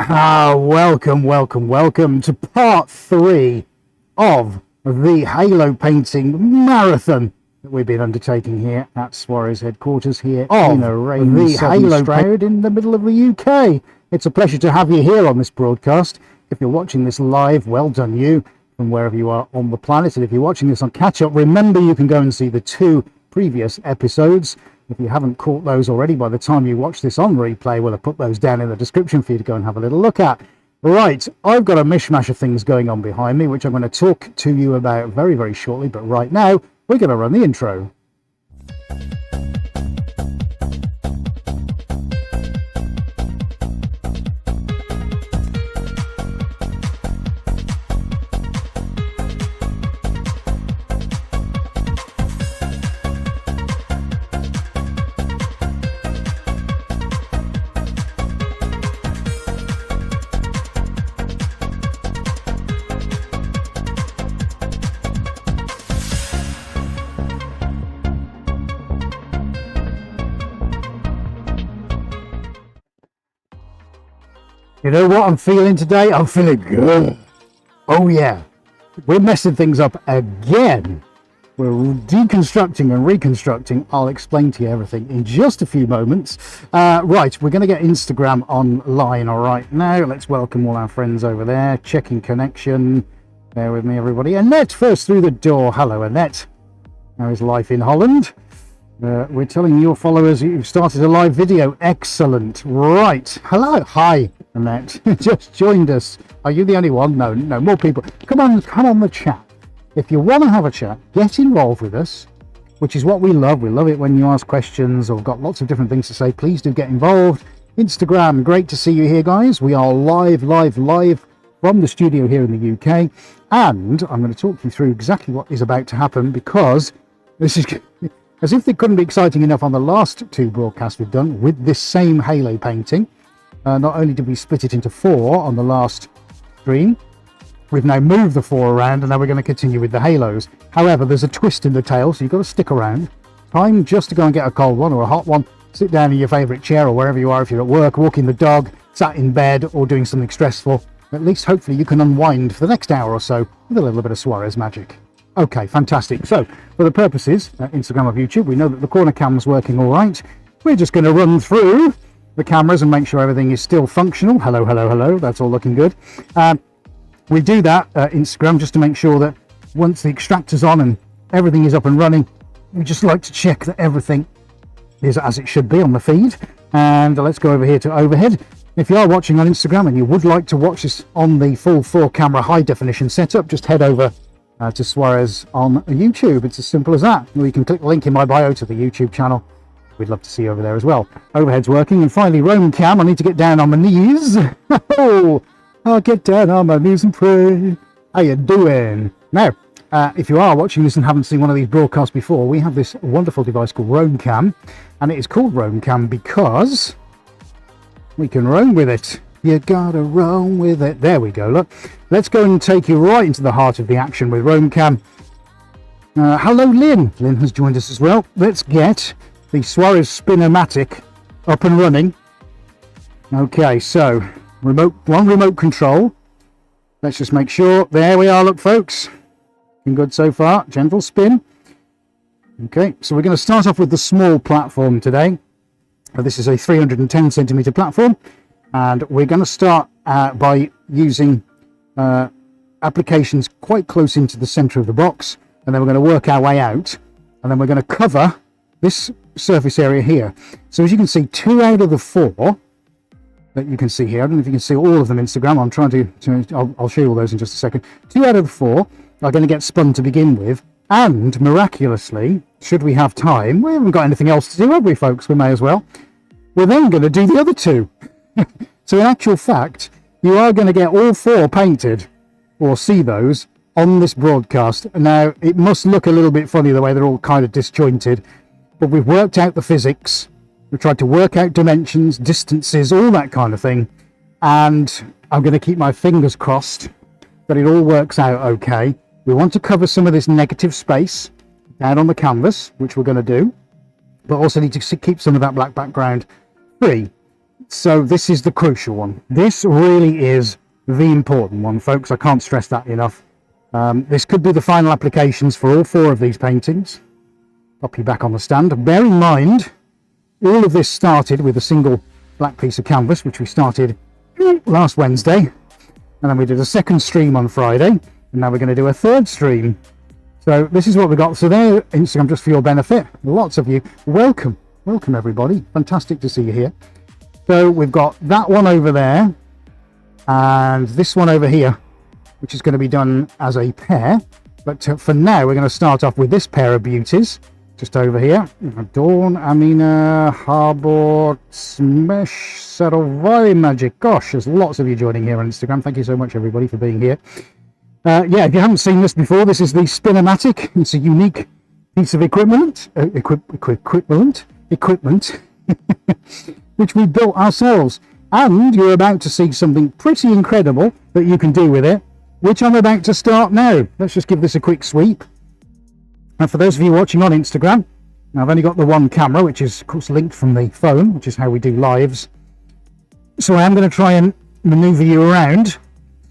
Welcome to part 3 of the Halo painting marathon that we've been undertaking here at Suarez headquarters here in the Halo crowd in the middle of the UK. It's a pleasure to have you here on this broadcast. If you're watching this live, well done you from wherever you are on the planet. And if you're watching this on catch-up, remember you can go and see the 2 previous episodes. If you haven't caught those already, by the time you watch this on replay, we'll have put those down in the description for you to go and have a little look at. Right, I've got a mishmash of things going on behind me, which I'm going to talk to you about very, very shortly. But right now, we're going to run the intro. You know what I'm feeling today? I'm feeling good. Oh yeah, we're messing things up again. We're deconstructing and reconstructing. I'll explain to you everything in just a few moments. Right, we're going to get Instagram online right now. Let's welcome all our friends over there. Checking connection. Bear with me, everybody. Annette first through the door. Hello, Annette. How is life in Holland? We're telling your followers you've started a live video. Excellent. Right. Hello. Hi, Annette. Just joined us. Are you the only one? No, more people. Come on the chat. If you want to have a chat, get involved with us, which is what we love. We love it when you ask questions or got lots of different things to say. Please do get involved. Instagram, great to see you here, guys. We are live from the studio here in the UK. And I'm going to talk you through exactly what is about to happen, because this is... as if it couldn't be exciting enough on the last 2 broadcasts we've done with this same Halo painting. Not only did we split it into 4 on the last stream, we've now moved the 4 around, and now we're going to continue with the Halos. However, there's a twist in the tale, so you've got to stick around. Time just to go and get a cold one or a hot one. Sit down in your favourite chair or wherever you are, if you're at work, walking the dog, sat in bed, or doing something stressful. At least hopefully you can unwind for the next hour or so with a little bit of Suarez magic. Okay, fantastic. So, for the purposes, Instagram or YouTube, we know that the corner cam's working all right. We're just going to run through the cameras and make sure everything is still functional. Hello. That's all looking good. We do that, Instagram, just to make sure that once the extractor's on and everything is up and running, we just like to check that everything is as it should be on the feed. And let's go over here to overhead. If you are watching on Instagram and you would like to watch this on the full 4-camera high definition setup, just head over to Suarez on YouTube. It's as simple as that. Or you can click the link in my bio to the YouTube channel. We'd love to see you over there as well. Overhead's working. And finally, Roam Cam. I need to get down on my knees. Oh, I'll get down on my knees and pray. How you doing? Now, if you are watching this and haven't seen one of these broadcasts before, we have this wonderful device called Roam Cam. And it is called Roam Cam because we can roam with it. You gotta roam with it. There we go, look. Let's go and take you right into the heart of the action with Roam Cam. Hello, Lynn. Lynn has joined us as well. Let's get the Suarez Spin-O-Matic up and running. Okay, so one remote control. Let's just make sure. There we are, look, folks. Looking good so far. Gentle spin. Okay, so we're going to start off with the small platform today. This is a 310 centimeter platform. And we're going to start by using applications quite close into the center of the box, and then we're going to work our way out, and then we're going to cover this surface area here. So as you can see, 2 out of the 4 that you can see here, I don't know if you can see all of them Instagram, I'm trying to I'll show you all those in just a second. 2 out of the 4 are going to get spun to begin with, and miraculously, should we have time, we haven't got anything else to do, have we, folks? We may as well. We're then going to do the other 2. So in actual fact, you are going to get all 4 painted, or see those, on this broadcast. Now, it must look a little bit funny the way they're all kind of disjointed, but we've worked out the physics, we've tried to work out dimensions, distances, all that kind of thing, and I'm going to keep my fingers crossed that it all works out okay. We want to cover some of this negative space down on the canvas, which we're going to do, but also need to keep some of that black background free. So this is the crucial one. This really is the important one, folks. I can't stress that enough. This could be the final applications for all 4 of these paintings. Pop you back on the stand. Bear in mind, all of this started with a single black piece of canvas, which we started last Wednesday. And then we did a second stream on Friday. And now we're going to do a third stream. So this is what we got. So there, Instagram, just for your benefit. Lots of you. Welcome. Welcome, everybody. Fantastic to see you here. So we've got that one over there. And this one over here, which is going to be done as a pair. But for now, we're going to start off with this pair of beauties. Just over here. Dawn, Amina, Harbor, Smesh, Sarovai Magic. Gosh, there's lots of you joining here on Instagram. Thank you so much, everybody, for being here. Yeah, if you haven't seen this before, this is the Spinamatic. It's a unique piece of equipment, which we built ourselves. And you're about to see something pretty incredible that you can do with it, which I'm about to start now. Let's just give this a quick sweep. And for those of you watching on Instagram, now I've only got the one camera, which is of course linked from the phone, which is how we do lives. So I am going to try and maneuver you around.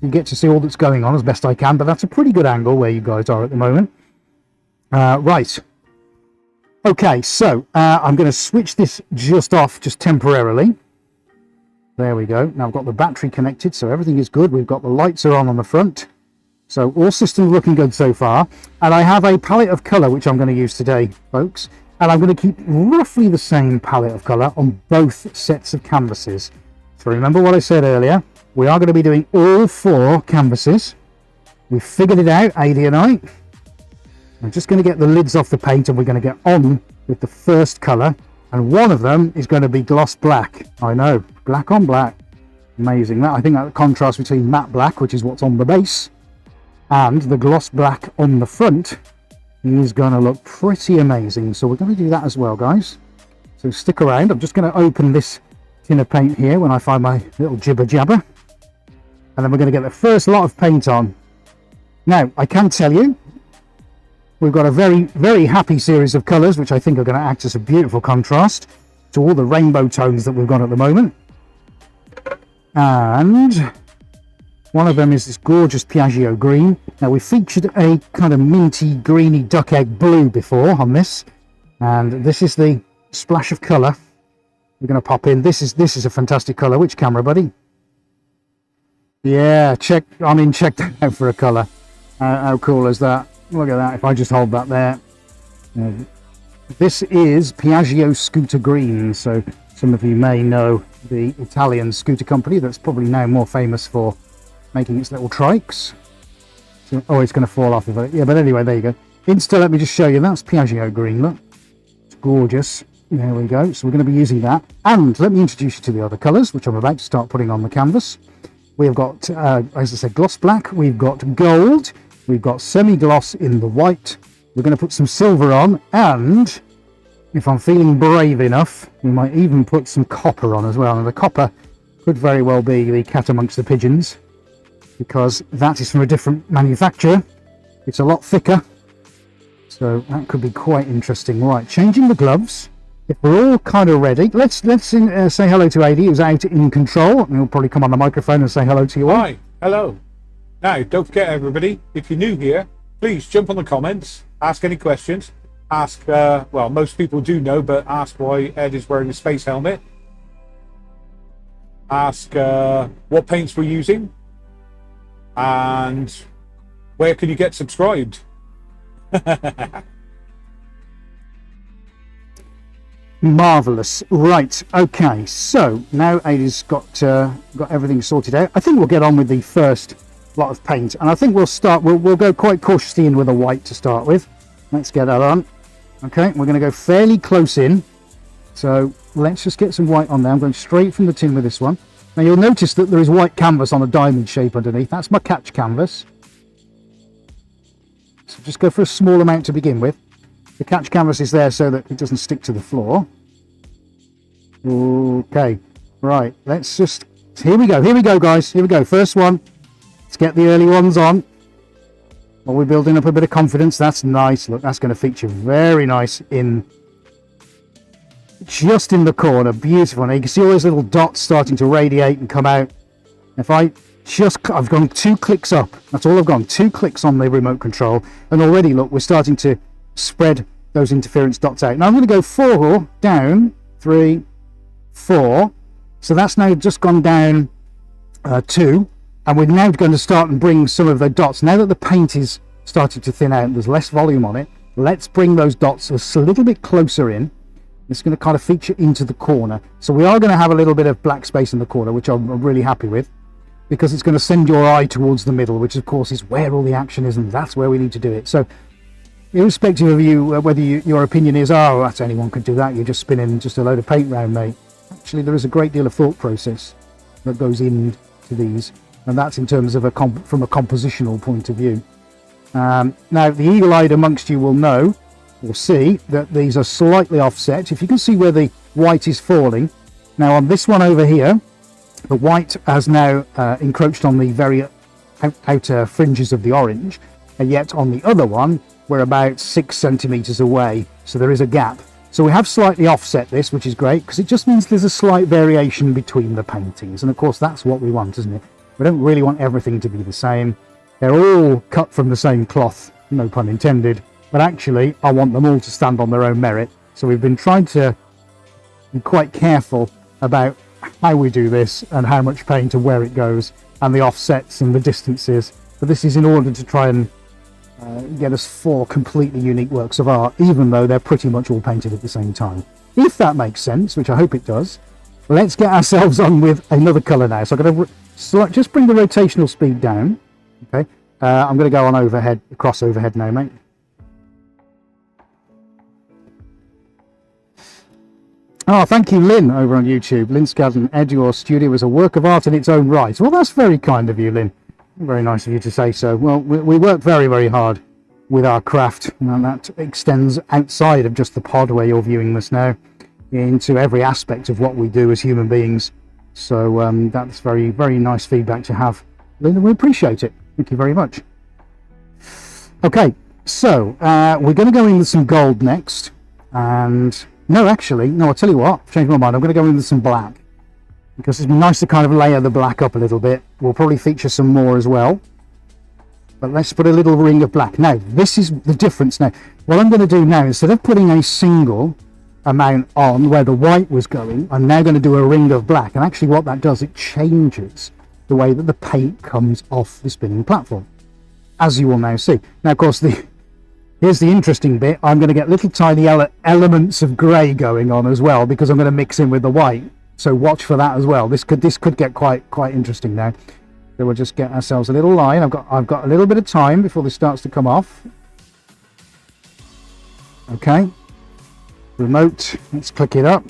You get to see all that's going on as best I can, but that's a pretty good angle where you guys are at the moment. Right. Okay, so I'm going to switch this just off, just temporarily. There we go. Now I've got the battery connected, so everything is good. We've got the lights are on the front. So all systems looking good so far. And I have a palette of colour which I'm going to use today, folks. And I'm going to keep roughly the same palette of colour on both sets of canvases. So remember what I said earlier. We are going to be doing all 4 canvases. We've figured it out, AD and I. I'm just going to get the lids off the paint and we're going to get on with the first colour. And one of them is going to be gloss black. I know, black on black. Amazing. That, I think that contrast between matte black, which is what's on the base, and the gloss black on the front is going to look pretty amazing. So we're going to do that as well, guys. So stick around. I'm just going to open this tin of paint here when I find my little jibber jabber. And then we're going to get the first lot of paint on. Now, I can tell you, we've got a very, very happy series of colours, which I think are going to act as a beautiful contrast to all the rainbow tones that we've got at the moment. And one of them is this gorgeous Piaggio green. Now, we featured a kind of minty, greeny duck egg blue before on this. And this is the splash of colour we're going to pop in. This is a fantastic colour. Which camera, buddy? Yeah, check that out for a colour. How cool is that? Look at that. If I just hold that there. This is Piaggio Scooter Green. So some of you may know the Italian scooter company that's probably now more famous for making its little trikes. So, oh, it's going to fall off of it. Yeah, but anyway, there you go. Insta, let me just show you. That's Piaggio Green. Look, it's gorgeous. There we go. So we're going to be using that. And let me introduce you to the other colours, which I'm about to start putting on the canvas. We've got, as I said, gloss black. We've got gold. We've got semi-gloss in the white. We're going to put some silver on. And if I'm feeling brave enough, we might even put some copper on as well. And the copper could very well be the cat amongst the pigeons, because that is from a different manufacturer. It's a lot thicker. So that could be quite interesting. Right, changing the gloves. If we're all kind of ready, let's say hello to AD, who's out in control, and he'll probably come on the microphone and say hello to you all. Hi, hello. Now, don't forget, everybody, if you're new here, please jump on the comments, ask any questions, ask, well, most people do know, but ask why Ed is wearing a space helmet, ask what paints we're using, and where can you get subscribed. Marvellous. Right, okay, so now Ada's got everything sorted out. I think we'll get on with the first lot of paint, and I think we'll go quite cautiously in with a white to start with. Let's get that on. Okay, we're going to go fairly close in, so let's just get some white on there. I'm going straight from the tin with this one. Now you'll notice that there is white canvas on a diamond shape underneath. That's my catch canvas. So just go for a small amount to begin with. The catch canvas is there so that it doesn't stick to the floor. Okay, right, let's just, here we go guys, here we go, first one. Let's get the early ones on. While we're building up a bit of confidence. That's nice. Look, that's going to feature very nice in just in the corner, beautiful. Now you can see all those little dots starting to radiate and come out. If I've gone 2 clicks up, that's all I've gone, 2 clicks on the remote control, and already look, we're starting to spread those interference dots out. Now I'm going to go 4 down, 3, 4, so that's now just gone down 2, and we're now going to start and bring some of the dots, now that the paint is starting to thin out, there's less volume on it, let's bring those dots a little bit closer in. It's going to kind of feature into the corner, so we are going to have a little bit of black space in the corner, which I'm really happy with, because it's going to send your eye towards the middle, which of course is where all the action is, and that's where we need to do it. So irrespective of your opinion is, oh, that's anyone could do that, you're just spinning just a load of paint round, mate. Actually, there is a great deal of thought process that goes into these, and that's in terms of from a compositional point of view. Now the eagle-eyed amongst you will know or see that these are slightly offset. If you can see where the white is falling, now on this one over here, the white has now encroached on the very outer fringes of the orange, and yet on the other one we're about 6 centimeters away, so there is a gap. So we have slightly offset this, which is great, because it just means there's a slight variation between the paintings, and of course that's what we want, isn't it? We don't really want everything to be the same. They're all cut from the same cloth, no pun intended, but actually I want them all to stand on their own merit. So we've been trying to be quite careful about how we do this and how much paint and where it goes and the offsets and the distances, but this is in order to try and get us 4 completely unique works of art, even though they're pretty much all painted at the same time. If that makes sense, which I hope it does, let's get ourselves on with another colour now. So I'm going to just bring the rotational speed down. Okay, I'm going to go on overhead, across overhead now, mate. Oh, thank you, Lynn, over on YouTube. Lynn Scadden, Ed, your studio is a work of art in its own right. Well, that's very kind of you, Lynn. Very nice of you to say so. Well, we work very, very hard with our craft, and that extends outside of just the pod where you're viewing this now, into every aspect of what we do as human beings. So that's very, very nice feedback to have, Lynn, and we appreciate it. Thank you very much. Okay, so we're going to go in with some gold next, and no, I'll tell you what, I've changed my mind. I'm going to go in with some black, because it's nice to kind of layer the black up a little bit. We'll probably feature some more as well, but let's put a little ring of black. Now, this is the difference. Now, what I'm going to do now, instead of putting a single amount on where the white was going, I'm now going to do a ring of black, and actually what that does, it changes the way that the paint comes off the spinning platform, as you will now see. Now, of course, here's the interesting bit. I'm going to get little tiny elements of grey going on as well, because I'm going to mix in with the white. So watch for that as well. This could get quite interesting now. So we'll just get ourselves a little line. I've got a little bit of time before this starts to come off. Okay. Remote. Let's click it up.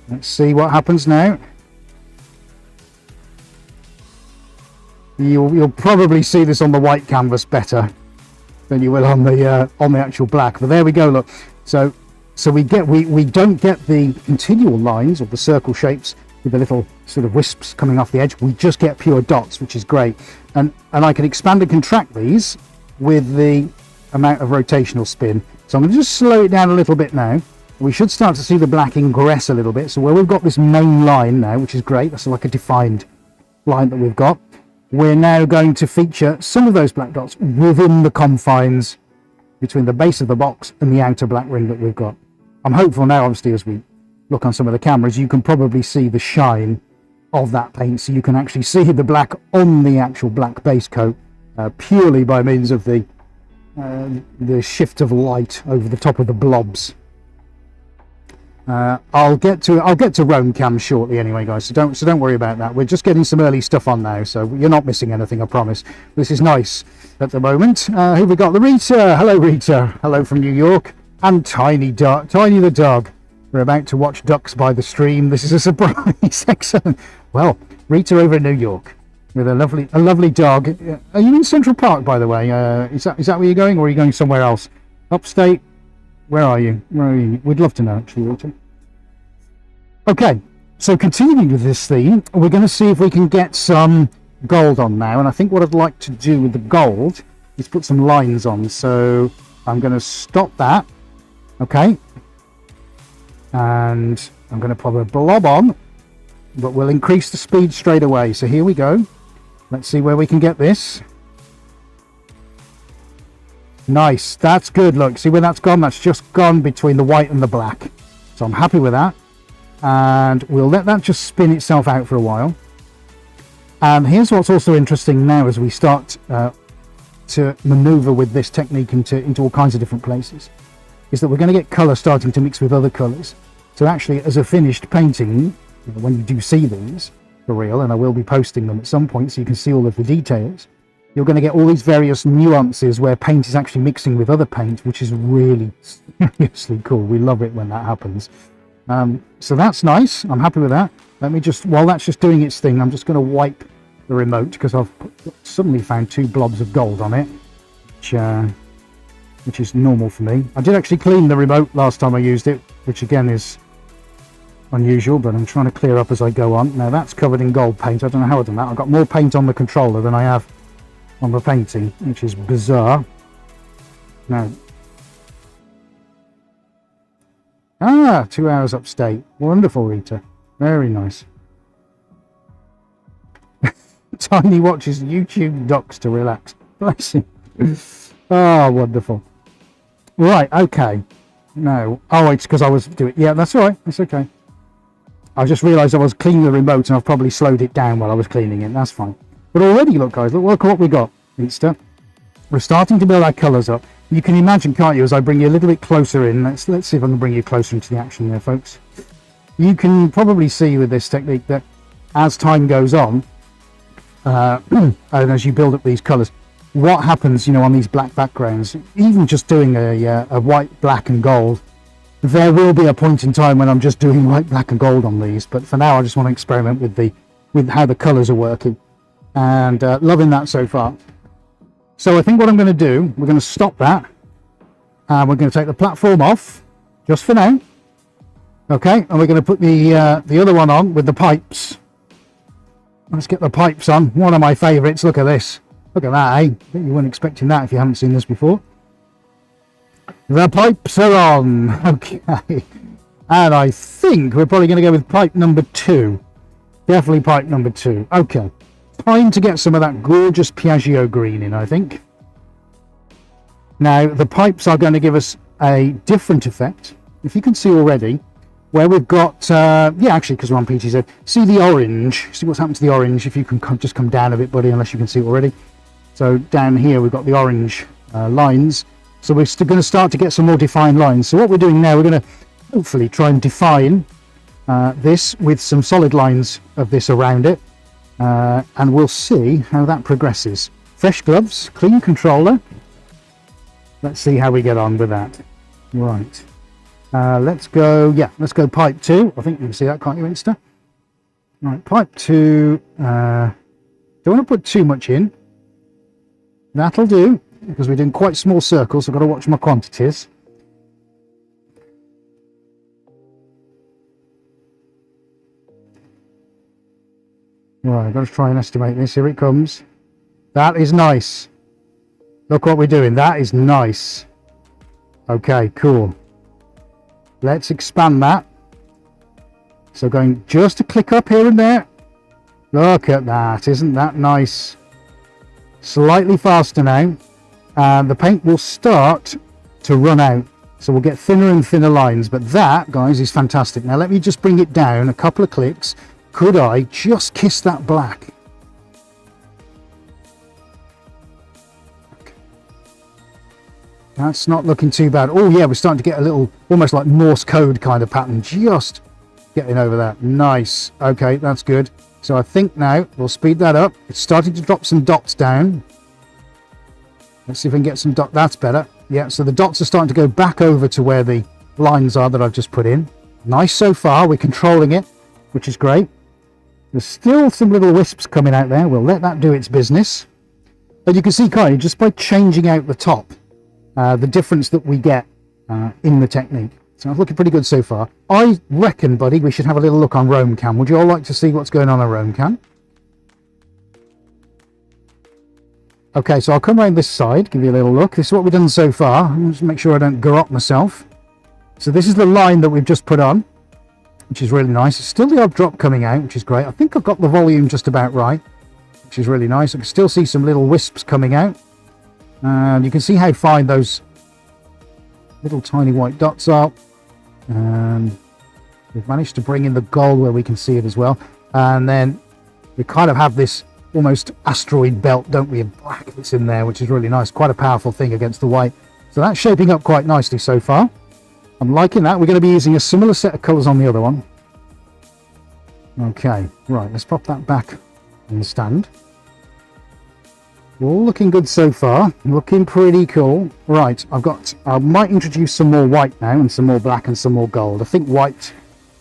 Let's see what happens now. You'll probably see this on the white canvas better than you will on the actual black. But there we go. Look. So we don't get the continual lines or the circle shapes with the little sort of wisps coming off the edge. We just get pure dots, which is great. And I can expand and contract these with the amount of rotational spin. So I'm going to just slow it down a little bit now. We should start to see the black ingress a little bit. So where we've got this main line now, which is great, that's like a defined line that we've got. We're now going to feature some of those black dots within the confines between the base of the box and the outer black ring that we've got. I'm hopeful now, obviously, as we look on some of the cameras, you can probably see the shine of that paint, so you can actually see the black on the actual black base coat purely by means of the shift of light over the top of the blobs. I'll get to Roam Cam shortly anyway, guys, so don't worry about that. We're just getting some early stuff on now, so you're not missing anything, I promise. This is nice at the moment. Who have we got? The Rita. Hello, Rita. Hello from New York. And Tiny the dog. We're about to watch ducks by the stream. This is a surprise. Excellent. Well, Rita over in New York with a lovely dog. Are you in Central Park, by the way? Is that where you're going, or are you going somewhere else? Upstate? Where are you? We'd love to know, actually, Rita. Okay, so continuing with this theme, we're going to see if we can get some gold on now. And I think what I'd like to do with the gold is put some lines on. So I'm going to stop that. Okay. And I'm going to pop a blob on, but we'll increase the speed straight away. So here we go. Let's see where we can get this. Nice, that's good. Look, see where that's gone? That's just gone between the white and the black. So I'm happy with that. And we'll let that just spin itself out for a while. And here's what's also interesting now as we start to maneuver with this technique into all kinds of different places, is that we're going to get colour starting to mix with other colours. So actually, as a finished painting, when you do see these for real, and I will be posting them at some point so you can see all of the details, you're going to get all these various nuances where paint is actually mixing with other paint, which is really seriously cool. We love it when that happens. So that's nice. I'm happy with that. Let me just, while that's just doing its thing, I'm just going to wipe the remote because I've suddenly found 2 blobs of gold on it, which is normal for me. I did actually clean the remote last time I used it, which again is unusual, but I'm trying to clear up as I go on. Now that's covered in gold paint. I don't know how I've done that. I've got more paint on the controller than I have on the painting, which is bizarre. Now, 2 hours upstate. Wonderful, Rita. Very nice. Tiny watches YouTube docs to relax. Bless him. Oh, wonderful. Right, okay. No. Oh, it's because I was doing... Yeah, that's all right. That's okay. I just realised I was cleaning the remote and I've probably slowed it down while I was cleaning it. That's fine. But already, look, guys, look what we got. Easter. We're starting to build our colours up. You can imagine, can't you, as I bring you a little bit closer in. Let's see if I can bring you closer into the action there, folks. You can probably see with this technique that as time goes on, and as you build up these colours, what happens, you know, on these black backgrounds, even just doing a white, black and gold, there will be a point in time when I'm just doing white, black and gold on these. But for now, I just want to experiment with how the colours are working, and loving that so far. So I think what I'm going to do, we're going to stop that, and we're going to take the platform off, just for now. Okay, and we're going to put the other one on with the pipes. Let's get the pipes on. One of my favourites. Look at this. Look at that, eh? You weren't expecting that if you haven't seen this before. The pipes are on. Okay. And I think we're probably going to go with pipe number 2. Definitely pipe number 2. Okay. Time to get some of that gorgeous Piaggio green in, I think. Now, the pipes are going to give us a different effect. If you can see already, where we've got, yeah, actually, because we're on PTZ, see the orange, see what's happened to the orange, if you can just come down a bit, buddy, unless you can see it already. So down here, we've got the orange lines. So we're still going to start to get some more defined lines. So what we're doing now, we're going to hopefully try and define this with some solid lines of this around it. And we'll see how that progresses. Fresh gloves, clean controller. Let's see how we get on with that. Right. Let's go pipe 2. I think you can see that, can't you, Insta? Right, pipe 2. Don't want to put too much in. That'll do, because we're doing quite small circles, so I've got to watch my quantities. Right, I've got to try and estimate this. Here it comes. That is nice. Look what we're doing. That is nice. Okay, cool. Let's expand that. So going just a click up here and there. Look at that. Isn't that nice? Slightly faster now. And the paint will start to run out. So we'll get thinner and thinner lines. But that, guys, is fantastic. Now let me just bring it down a couple of clicks. Could I just kiss that black? Okay. That's not looking too bad. Oh yeah, we're starting to get a little, almost like Morse code kind of pattern. Just getting over that. Nice. Okay, that's good. So I think now we'll speed that up. It's starting to drop some dots down. Let's see if we can get some dots. That's better. Yeah, so the dots are starting to go back over to where the lines are that I've just put in. Nice so far. We're controlling it, which is great. There's still some little wisps coming out there. We'll let that do its business. But you can see, can't you, just by changing out the top, the difference that we get in the technique. So it's looking pretty good so far. I reckon, buddy, we should have a little look on Roam Cam. Would you all like to see what's going on Roam Cam? Okay, so I'll come around this side, give you a little look. This is what we've done so far. I'll just make sure I don't garrot myself. So this is the line that we've just put on, which is really nice. It's still the odd drop coming out, which is great. I think I've got the volume just about right, which is really nice. I can still see some little wisps coming out. And you can see how fine those little tiny white dots are. And we've managed to bring in the gold where we can see it as well. And then we kind of have this almost asteroid belt, don't we, of black that's in there, which is really nice. Quite a powerful thing against the white. So that's shaping up quite nicely so far. I'm liking that. We're going to be using a similar set of colours on the other one. Okay, right, let's pop that back on the stand. All looking good so far. Looking pretty cool. Right, I might introduce some more white now, and some more black and some more gold. I think white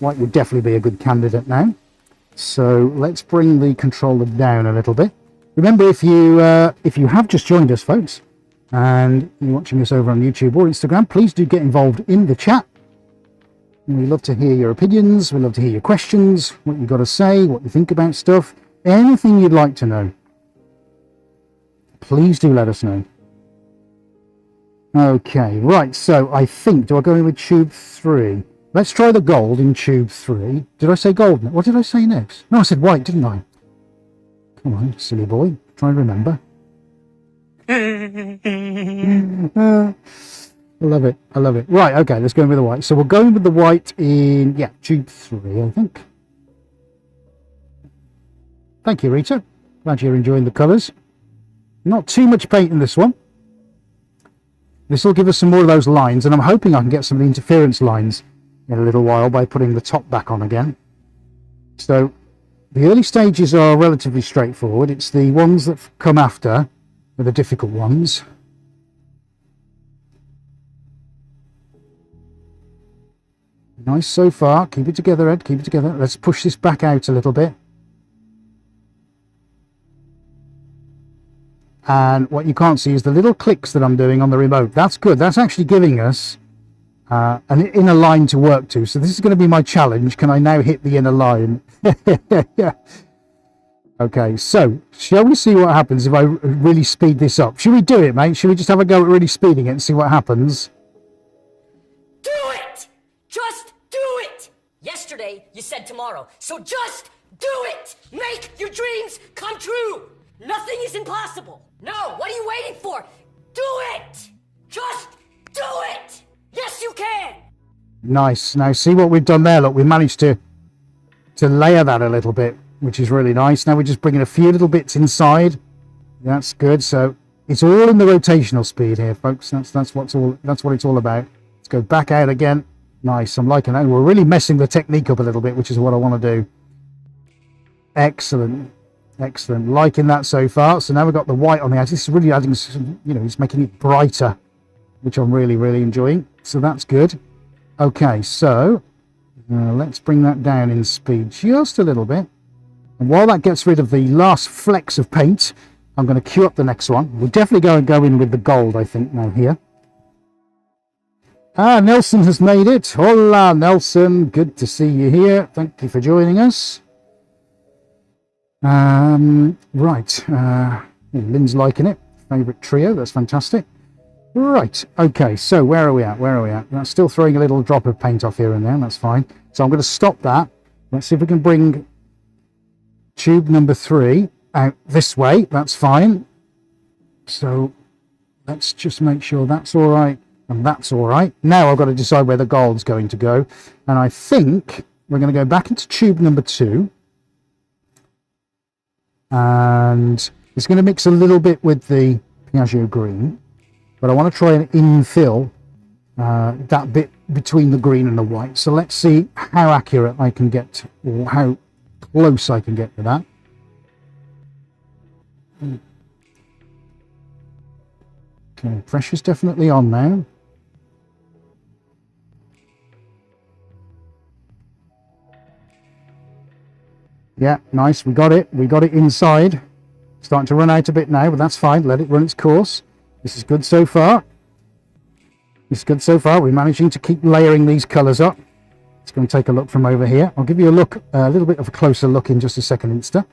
would definitely be a good candidate now. So let's bring the controller down a little bit. Remember, if you have just joined us, folks, and you're watching us over on YouTube or Instagram, please do get involved in the chat. We love to hear your opinions. We love to hear your questions, what you've got to say, what you think about stuff, anything you'd like to know. Please do let us know. Okay, right, so I think, do I go in with tube 3? Let's try the gold in tube 3. Did I say gold? What did I say next? No, I said white, didn't I? Come on, silly boy. Try and remember. I love it. I love it. Right, okay, let's go in with the white. So we're going with the white in, yeah, tube 3, I think. Thank you, Rita. Glad you're enjoying the colours. Not too much paint in this one. This will give us some more of those lines, and I'm hoping I can get some of the interference lines in a little while by putting the top back on again. So the early stages are relatively straightforward. It's the ones that come after are the difficult ones. Nice so far. Keep it together, Ed. Keep it together. Let's push this back out a little bit. And what you can't see is the little clicks that I'm doing on the remote. That's good. That's actually giving us an inner line to work to. So this is going to be my challenge. Can I now hit the inner line? Yeah. Okay, so shall we see what happens if I really speed this up? Should we do it, mate? Should we just have a go at really speeding it and see what happens? Do it! Just do it! Yesterday, you said tomorrow. So just do it! Make your dreams come true! Nothing is impossible. No, what are you waiting for? Do it! Just do it! Yes, you can! Nice. Now see what we've done there. Look, we managed to layer that a little bit, which is really nice. Now we're just bringing a few little bits inside. That's good. So it's all in the rotational speed here, folks. That's what it's all about. Let's go back out again. Nice. I'm liking that. We're really messing the technique up a little bit, which is what I want to do. Excellent. Excellent. Liking that so far. So now we've got the white on the edge. This is really adding some, it's making it brighter, which I'm really, really enjoying. So that's good. Okay, so let's bring that down in speed just a little bit. And while that gets rid of the last flecks of paint, I'm going to cue up the next one. We'll definitely go in with the gold, I think, now here. Ah, Nelson has made it. Hola, Nelson. Good to see you here. Thank you for joining us. Right. Lynn's liking it. Favourite trio. That's fantastic. Right. Okay, so where are we at? That's still throwing a little drop of paint off here and there. That's fine. So I'm going to stop that. Let's see if we can bring tube number 3 out this way. That's fine. So let's just make sure that's all right and that's all right. Now I've got to decide where the gold's going to go, and I think we're going to go back into tube number 2, and it's going to mix a little bit with the Piaggio green, but I want to try and infill that bit between the green and the white. So let's see how accurate I can get, or how close I can get to that. Okay, pressure's definitely on now. Yeah, nice. We got it. We got it inside. Starting to run out a bit now, but that's fine. Let it run its course. This is good so far. We're managing to keep layering these colours up. Let's go and take a look from over here. I'll give you a look, a little bit of a closer look in just a second, Insta.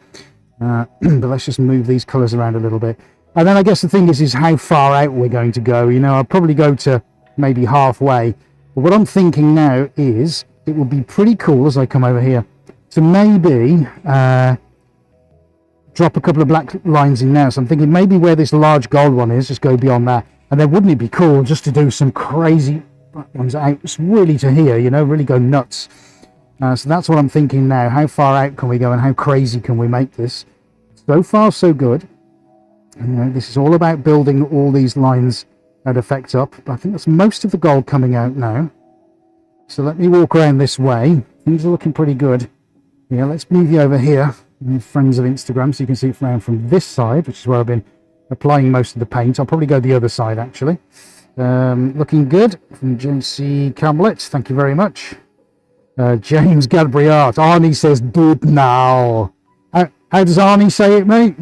But let's just move these colours around a little bit. And then I guess the thing is how far out we're going to go. I'll probably go to maybe halfway, But what I'm thinking now is it would be pretty cool as I come over here to maybe drop a couple of black lines in now. So I'm thinking maybe where this large gold one is, just go beyond that. And then wouldn't it be cool just to do some crazy black ones out, just really to here, you know, really go nuts. So that's what I'm thinking now. How far out can we go and how crazy can we make this? So far, so good. And, you know, this is all about building all these lines that affect up. But I think that's most of the gold coming out now. So let me walk around this way. Things are looking pretty good. Yeah, let's move you over here, friends of Instagram, so you can see it from this side, which is where I've been applying most of the paint. I'll probably go the other side, actually. Looking good from JC Camlet. Thank you very much. James Gadbriart. Arnie says, do it now. How does Arnie say it, mate?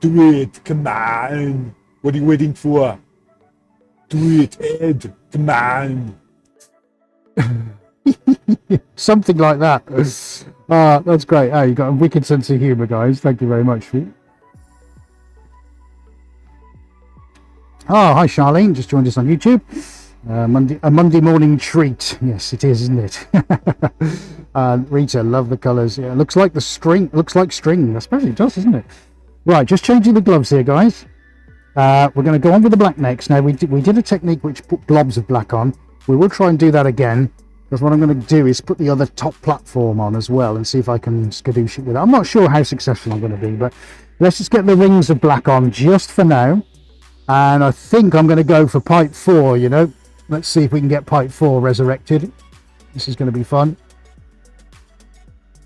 Do it, come on. What are you waiting for? Do it, Ed, come on. Something like that. That's great. Oh, you've got a wicked sense of humour, guys. Thank you very much. Oh, hi Charlene, just joined us on YouTube. A Monday morning treat. Yes, it is, isn't it? Rita, love the colours. Yeah, looks like string. I suppose it does, doesn't it? Right, just changing the gloves here, guys. We're going to go on with the black next. Now, we did a technique which put blobs of black on. We will try and do that again, because what I'm going to do is put the other top platform on as well and see if I can skadoosh it with it. I'm not sure how successful I'm going to be, but let's just get the rings of black on just for now. And I think I'm going to go for pipe 4, you know. Let's see if we can get pipe 4 resurrected. This is going to be fun.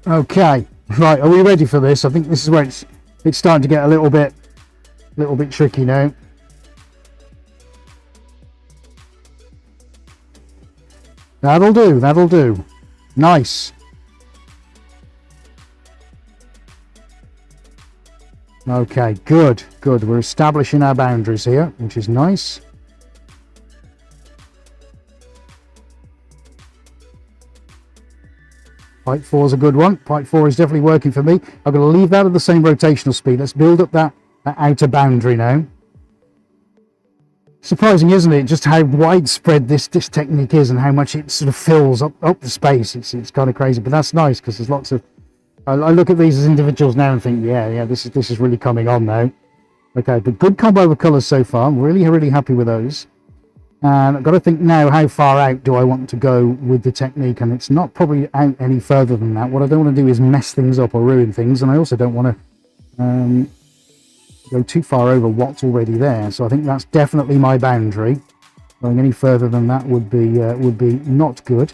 Okay, right, are we ready for this? I think this is where it's starting to get a little bit tricky now. That'll do. Nice. Okay, good. We're establishing our boundaries here, which is nice. Pipe 4 is a good one. Pipe 4 is definitely working for me. I'm going to leave that at the same rotational speed. Let's build up that outer boundary now. Surprising, isn't it, just how widespread this technique is and how much it sort of fills up the space. It's kind of crazy, but that's nice because there's lots of... I look at these as individuals now and think, yeah, this is really coming on now. Okay, but good combo of colours so far. I'm really happy with those. And I've got to think now, how far out do I want to go with the technique? And it's not probably out any further than that. What I don't want to do is mess things up or ruin things, and I also don't want to go too far over what's already there. So I think that's definitely my boundary. Going any further than that would be not good.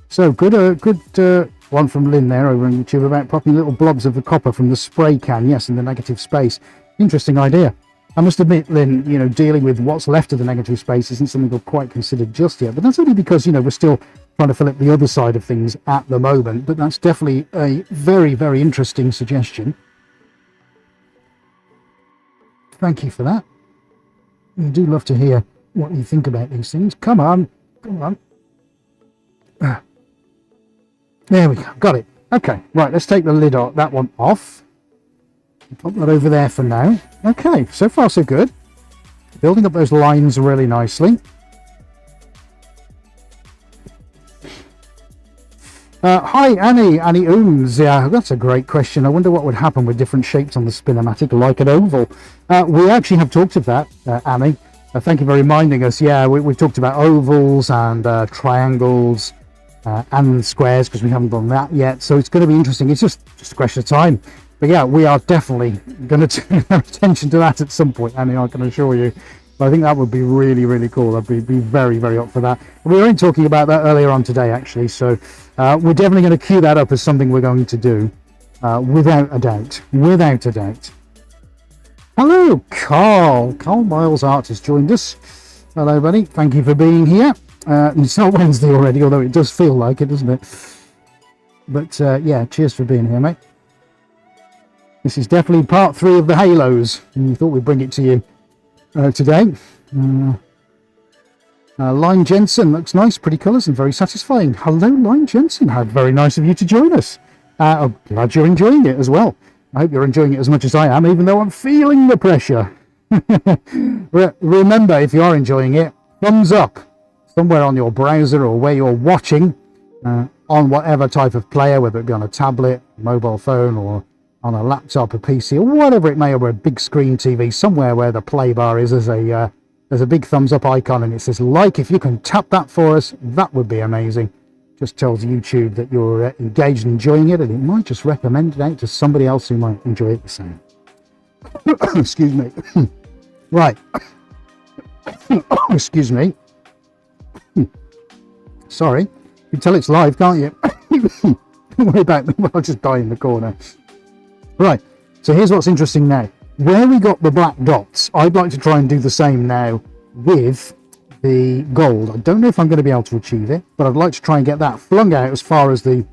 So good one from Lynn there over on YouTube about popping little blobs of the copper from the spray can. Yes, in the negative space. Interesting idea. I must admit, Lynn, you know, dealing with what's left of the negative space isn't something I've quite considered just yet. But that's only because, you know, we're still trying to fill up the other side of things at the moment. But that's definitely a very interesting suggestion. Thank you for that. I do love to hear what you think about these things. Come on. There we go. Got it. Okay. Right. Let's take the lid off. That one off. Pop that over there for now. Okay. So far, so good. Building up those lines really nicely. Hi, Annie Ooms. Yeah, that's a great question. I wonder what would happen with different shapes on the Spinomatic, like an oval. We actually have talked of that, Annie. Thank you for reminding us. Yeah, we've talked about ovals and triangles. And squares, because we haven't done that yet, so it's going to be interesting. It's just a question of time. But yeah, we are definitely going to turn our attention to that at some point, Annie, I can assure you. But I think that would be really cool. I'd be very up for that. We were only talking about that earlier on today, actually, so we're definitely going to queue that up as something we're going to do, without a doubt. Hello, Carl Miles Art has joined us. Hello, buddy. Thank you for being here. It's not Wednesday already, although it does feel like it, doesn't it? But yeah, cheers for being here, mate. This is definitely part 3 of the Halos, and we thought we'd bring it to you today. Line Jensen looks nice, pretty colours and very satisfying. Hello, Line Jensen. How very nice of you to join us. I'm glad you're enjoying it as well. I hope you're enjoying it as much as I am, even though I'm feeling the pressure. Remember, if you are enjoying it, thumbs up somewhere on your browser or where you're watching, on whatever type of player, whether it be on a tablet, mobile phone, or on a laptop, a PC, or whatever it may, or a big screen TV, somewhere where the play bar is, there's a big thumbs up icon and it says like. If you can tap that for us, that would be amazing. Just tells YouTube that you're engaged and enjoying it, and it might just recommend it out to somebody else who might enjoy it the same. Excuse me. Right. Excuse me. Sorry. You can tell it's live, can't you? Don't worry about me. I'll just die in the corner. Right. So here's what's interesting now. Where we got the black dots, I'd like to try and do the same now with the gold. I don't know if I'm going to be able to achieve it, but I'd like to try and get that flung out as far as the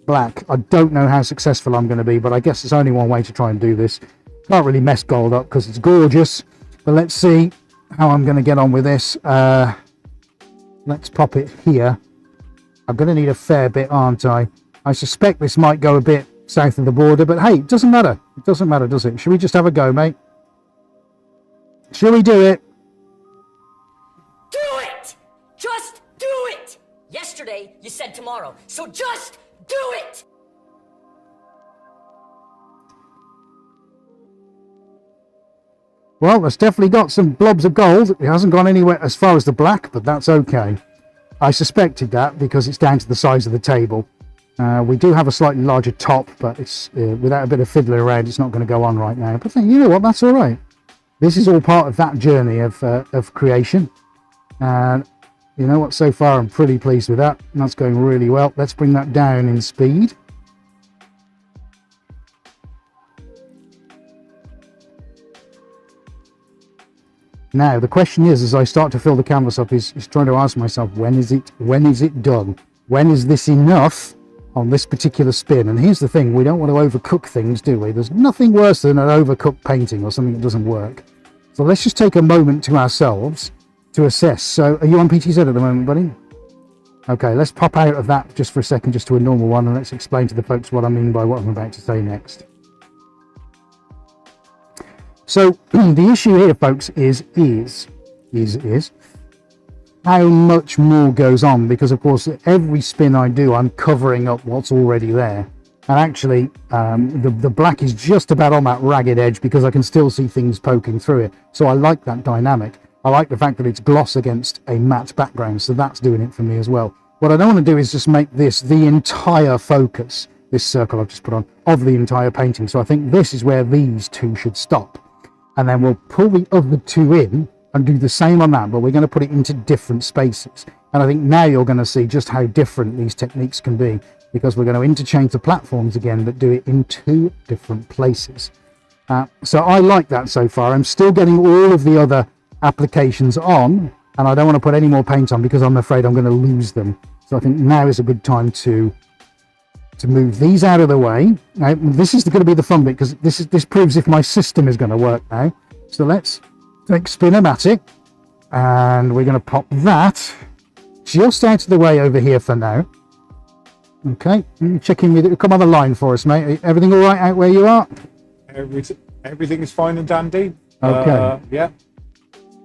black. I don't know how successful I'm going to be, but I guess there's only one way to try and do this. Can't really mess gold up because it's gorgeous, but let's see how I'm going to get on with this. Let's pop it here. I'm going to need a fair bit, aren't I? I suspect this might go a bit south of the border, but hey, it doesn't matter. It doesn't matter, does it? Should we just have a go, mate? Shall we do it? Do it! Just do it! Yesterday, you said tomorrow, so just do it! Well, that's definitely got some blobs of gold. It hasn't gone anywhere as far as the black, but that's okay. I suspected that because it's down to the size of the table. We do have a slightly larger top, but it's without a bit of fiddling around, it's not going to go on right now. But then, you know what? That's all right. This is all part of that journey of creation. And you know what? So far, I'm pretty pleased with that. And that's going really well. Let's bring that down in speed. Now, the question is, as I start to fill the canvas up, is trying to ask myself, when is it done? When is this enough on this particular spin? And here's the thing, we don't want to overcook things, do we? There's nothing worse than an overcooked painting or something that doesn't work. So let's just take a moment to ourselves to assess. So are you on PTZ at the moment, buddy? Okay, let's pop out of that just for a second, just to a normal one, and let's explain to the folks what I mean by what I'm about to say next. So the issue here, folks, is how much more goes on, because of course every spin I do, I'm covering up what's already there. And actually the black is just about on that ragged edge because I can still see things poking through it. So I like that dynamic. I like the fact that it's gloss against a matte background, so that's doing it for me as well. What I don't want to do is just make this the entire focus, this circle I've just put on, of the entire painting. So I think this is where these two should stop. And then we'll pull the other two in and do the same on that, but we're going to put it into different spaces. And I think now you're going to see just how different these techniques can be, because we're going to interchange the platforms again, but do it in two different places. So I like that so far. I'm still getting all of the other applications on, and I don't want to put any more paint on because I'm afraid I'm going to lose them. So I think now is a good time to move these out of the way. Now, this is going to be the fun bit, because this proves if my system is going to work now. So let's take Spinomatic, and we're going to pop that just out of the way over here for now. Okay, checking with it. Come on the line for us, mate. Everything all right out where you are? Everything is fine and dandy. Okay. Yeah.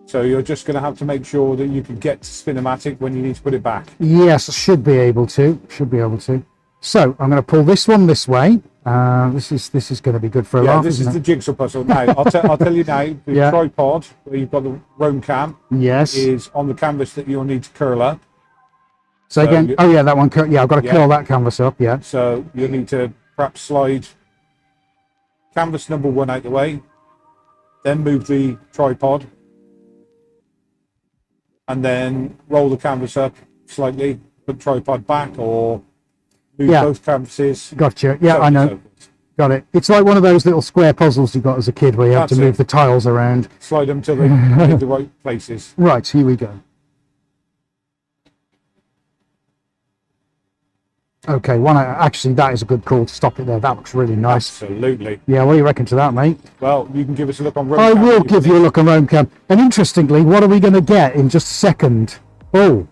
So you're just going to have to make sure that you can get to Spinomatic when you need to put it back. Yes, should be able to. So I'm going to pull this one this way. This is going to be good for a laugh. This is isn't the it? jigsaw puzzle. Now I'll tell you now. The tripod where you've got the roam cam. Yes. Is on the canvas that you'll need to curl up. So again, oh yeah, that one. Yeah, I've got to curl that canvas up. Yeah. So you'll need to perhaps slide canvas number one out the way, then move the tripod, and then roll the canvas up slightly, put the tripod back, or move both canvases. Gotcha. Yeah, I know. Got it. It's like one of those little square puzzles you got as a kid where you have to move the tiles around. Slide them till they hit the right places. Right, here we go. Okay, actually that is a good call to stop it there. That looks really nice. Absolutely. Yeah, what do you reckon to that, mate? Well, you can give us a look on roam I cam. will give you a look on roam cam. And interestingly, what are we going to get in just a second? Oh,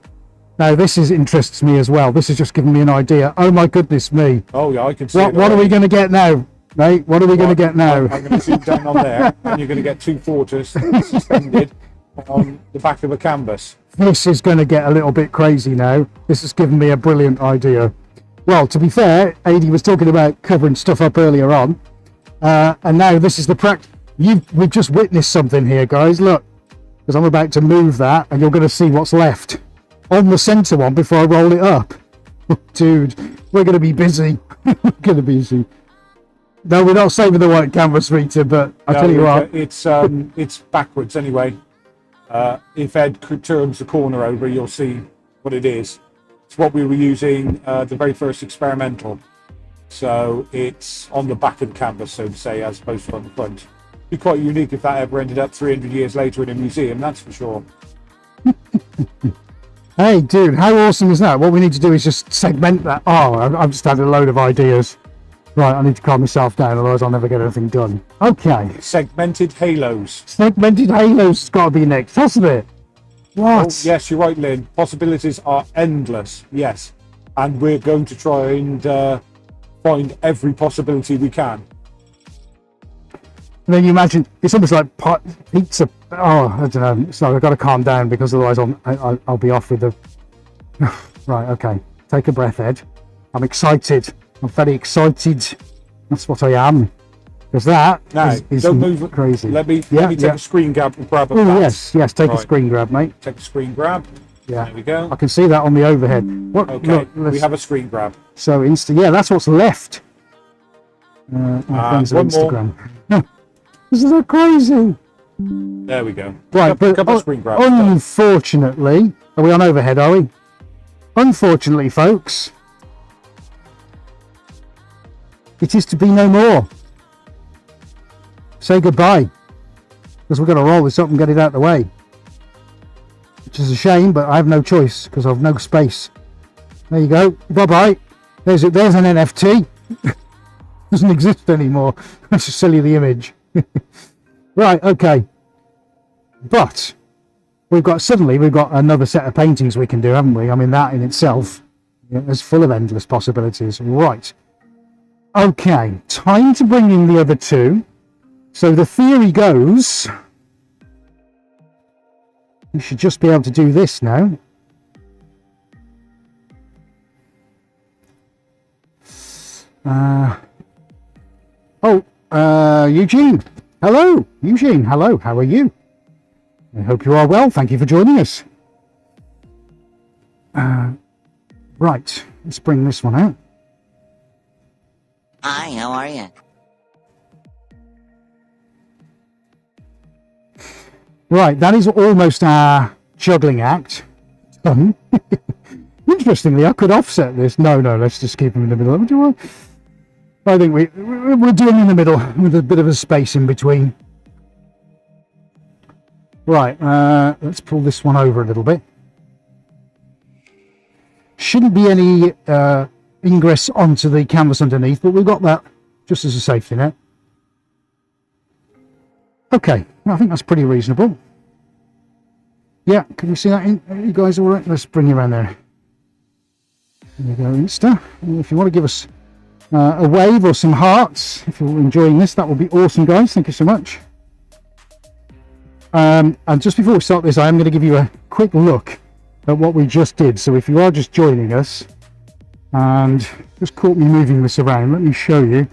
Now this interests me as well. This has just given me an idea. Oh my goodness me. Oh yeah, I can see What are we going to get now, mate? What are we going to get now? I'm going to zoom down on there, and you're going to get two forters suspended on the back of a canvas. This is going to get a little bit crazy now. This has given me a brilliant idea. Well, to be fair, Adi was talking about covering stuff up earlier on, and now this is the practice. We've just witnessed something here, guys. Look, because I'm about to move that, and you're going to see what's left on the center one before I roll it up. Dude, we're going to be busy. We're going to be busy. No, we're not saving the white canvas, Rita, but I'll tell you what. It's backwards anyway. If Ed turns the corner over, you'll see what it is. It's what we were using the very first experimental. So it's on the back of the canvas, so to say, as opposed to on the front. It'd be quite unique if that ever ended up 300 years later in a museum, that's for sure. Hey, dude, how awesome is that? What we need to do is just segment that. Oh, I've just had a load of ideas. Right, I need to calm myself down, otherwise I'll never get anything done. Okay. Segmented halos. Segmented halos has got to be next, hasn't it? What? Oh, yes, you're right, Lynn. Possibilities are endless, yes. And we're going to try and find every possibility we can. And then you imagine, it's almost like pizza. Oh, I don't know. It's like I've got to calm down because otherwise I'll be off with the... Right, okay. Take a breath, Ed. I'm excited. I'm very excited. That's what I am. Because that is don't move crazy. Let me take a screen grab and grab a Oh, yes, take a screen grab, mate. Take a screen grab. Yeah. There we go. I can see that on the overhead. What? Okay, look, we have a screen grab. So, yeah, that's what's left. Friends on Instagram. This is so crazy. There we go. Right, but screen grabs. Unfortunately, are we on overhead, are we? Unfortunately, folks, it is to be no more. Say goodbye, because we're going to roll this up and get it out of the way. Which is a shame, but I have no choice because I have no space. There you go. Bye-bye. There's an NFT. Doesn't exist anymore. Let's just sell you the image. Right, okay. But we've got another set of paintings we can do, haven't we? I mean, that in itself is full of endless possibilities. Right. Okay, time to bring in the other two. So the theory goes, you should just be able to do this now. Eugene. Hello, Eugene. Hello, how are you? I hope you are well. Thank you for joining us. Right, let's bring this one out. Hi, how are you? Right, that is almost our juggling act done. Interestingly, I could offset this. No, let's just keep them in the middle. What do you want? I think we're doing in the middle with a bit of a space in between. Right, let's pull this one over a little bit. Shouldn't be any ingress onto the canvas underneath, but we've got that just as a safety net. Okay, I think that's pretty reasonable. Yeah, can you see that? You guys all right? Let's bring you around there. There you go, Insta. And if you want to give us a wave or some hearts, if you're enjoying this, that would be awesome, guys. Thank you so much. And just before we start this, I am going to give you a quick look at what we just did. So if you are just joining us, and just caught me moving this around, let me show you.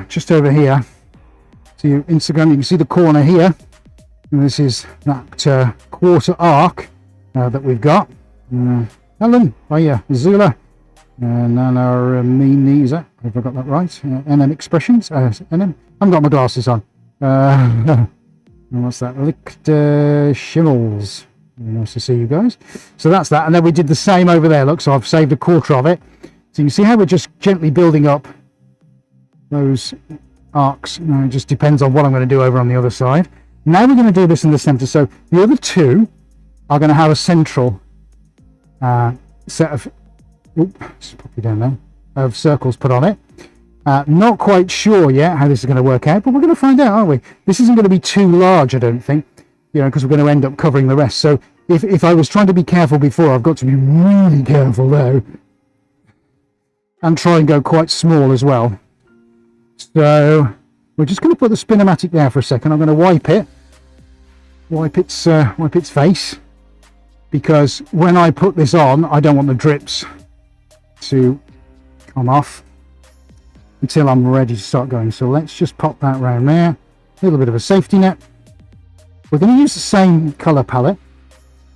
Just over here, to your Instagram, you can see the corner here. And this is that quarter arc that we've got. Helen, Zula, Nana Mini, is that? Have I got that right? NM Expressions, NM. I haven't got my glasses on. What's that? Licked Shimmels. Nice to see you guys. So that's that, and then we did the same over there. Look, so I've saved a quarter of it. So you can see how we're just gently building up those arcs. It just depends on what I'm going to do over on the other side. Now we're going to do this in the center. So the other two are going to have a central set of, just pop you down there, of circles put on it. Not quite sure yet how this is going to work out, but we're going to find out, aren't we? This isn't going to be too large, I don't think, because we're going to end up covering the rest. So if I was trying to be careful before, I've got to be really careful now. And try and go quite small as well. So we're just going to put the Spinomatic there for a second. I'm going to wipe its face, because when I put this on, I don't want the drips to come off until I'm ready to start going. So let's just pop that round there. A little bit of a safety net. We're going to use the same color palette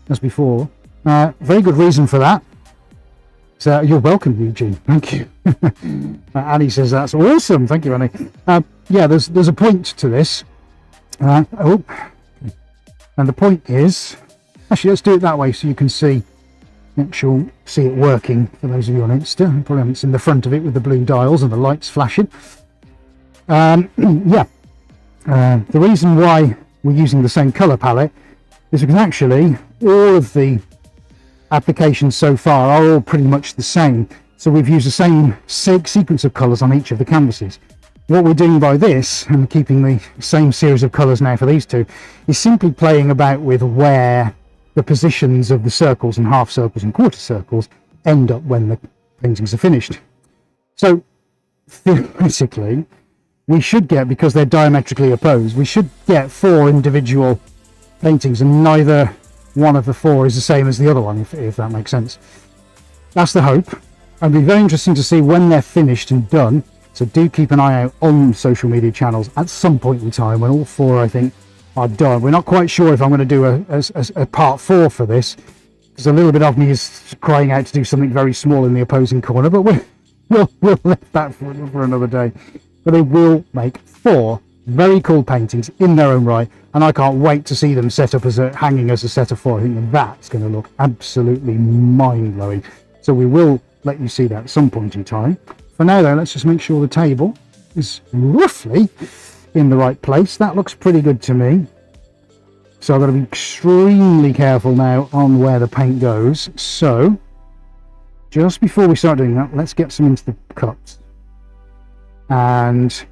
as before. Very good reason for that. So you're welcome, Eugene. Thank you. Annie says that's awesome. Thank you, Annie. Yeah, there's a point to this. And the point is, actually, let's do it that way so you can see it working. For those of you on Insta, probably haven't seen the front of it with the blue dials and the lights flashing. Yeah. The reason why we're using the same color palette is because actually all of the applications so far are all pretty much the same. So we've used the same sequence of colors on each of the canvases. What we're doing by this, and keeping the same series of colors now for these two, is simply playing about with where the positions of the circles and half circles and quarter circles end up when the paintings are finished. So theoretically, we should get, because they're diametrically opposed, we should get 4 individual paintings, and neither one of the 4 is the same as the other one, if that makes sense. That's the hope. It'll be very interesting to see when they're finished and done. So do keep an eye out on social media channels at some point in time when all 4, I think, are done. We're not quite sure if I'm going to do a part 4 for this, because a little bit of me is crying out to do something very small in the opposing corner, but we'll leave that for another day. But they will make 4 very cool paintings in their own right, and I can't wait to see them set up as hanging as a set of 4. I think that's going to look absolutely mind-blowing. So we will let you see that at some point in time. For now though, let's just make sure the table is roughly in the right place. That looks pretty good to me. So I've got to be extremely careful now on where the paint goes. So just before we start doing that, let's get some into the cups. And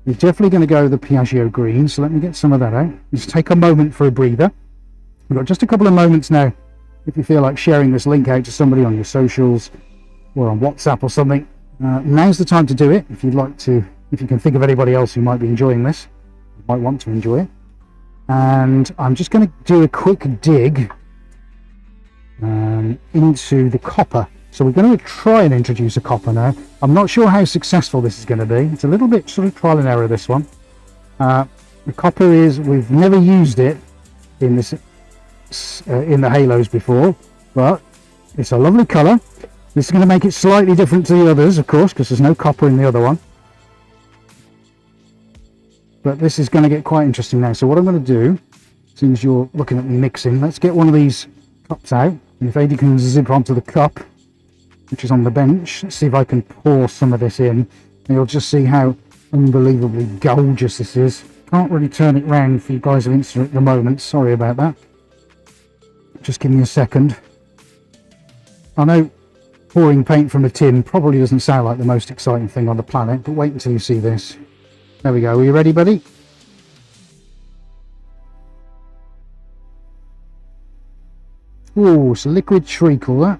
we're definitely going to go the Piaggio green, so let me get some of that out. Just take a moment for a breather. We've got just a couple of moments now. If you feel like sharing this link out to somebody on your socials or on WhatsApp or something, now's the time to do it. If you'd like to, if you can think of anybody else who might be enjoying this, might want to enjoy it. And I'm just going to do a quick dig into the copper. So we're going to try and introduce a copper now. I'm not sure how successful this is going to be. It's a little bit sort of trial and error, this one. The copper is, we've never used it in this in the halos before, but it's a lovely colour. This is going to make it slightly different to the others, of course, because there's no copper in the other one. But this is going to get quite interesting now. So what I'm going to do, as soon as you're looking at me mixing, let's get one of these cups out. And if Eddie can zip onto the cup, which is on the bench, let's see if I can pour some of this in. And you'll just see how unbelievably gorgeous this is. Can't really turn it round for you guys on Insta at the moment. Sorry about that. Just give me a second. I know pouring paint from a tin probably doesn't sound like the most exciting thing on the planet, but wait until you see this. There we go. Are you ready, buddy? Oh, it's a liquid treacle, that.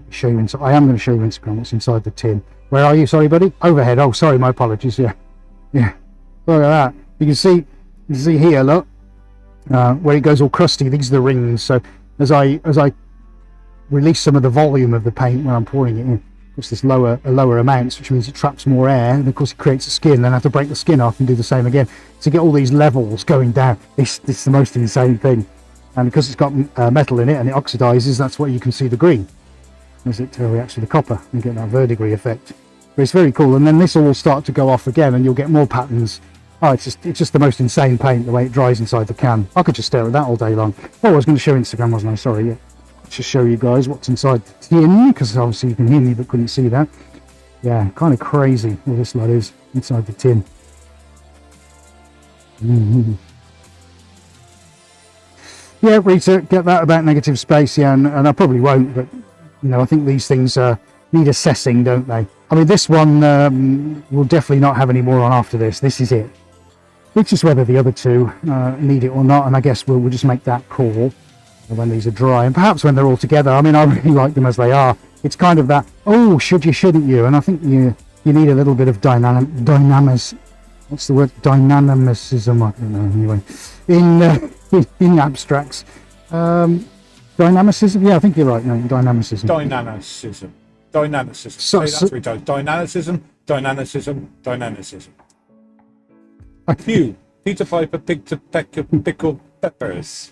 Show you inside. I am going to show you Instagram what's inside the tin. Where are you? Sorry, buddy. Overhead. Oh, sorry. My apologies. Yeah. Look at that. You can see here. Look, where it goes all crusty. These are the rings. So as I release some of the volume of the paint when I'm pouring it in, of course, this lower amounts, which means it traps more air, and of course it creates a skin. Then I have to break the skin off and do the same again to get all these levels going down. This is the most insane thing. And because it's got metal in it and it oxidizes, that's why you can see the green as it reacts with the copper and get that verdigris effect. But it's very cool. And then this will all start to go off again and you'll get more patterns. Oh, it's just the most insane paint, the way it dries inside the can. I could just stare at that all day long. Oh, I was going to show Instagram, wasn't I? Sorry, yeah. Just show you guys what's inside the tin, because obviously you can hear me but couldn't see that. Yeah, kind of crazy all this lot is inside the tin. Yeah, Rita, get that about negative space. Yeah, and I probably won't, but you know, I think these things need assessing, don't they? I mean, this one will definitely not have any more on after this. This is it. It's just whether the other two need it or not, and I guess we'll just make that call when these are dry, and perhaps when they're all together. I mean, I really like them as they are. It's kind of that, oh, should you, shouldn't you? And I think you need a little bit of what's the word? Dynamicism, I don't know, anyway. In abstracts. Dynamicism? Yeah, I think you're right. No, dynamicism. Dynamicism. So, Say that 3 times. Dynamicism. Peter Piper picked a peck of pickled peppers.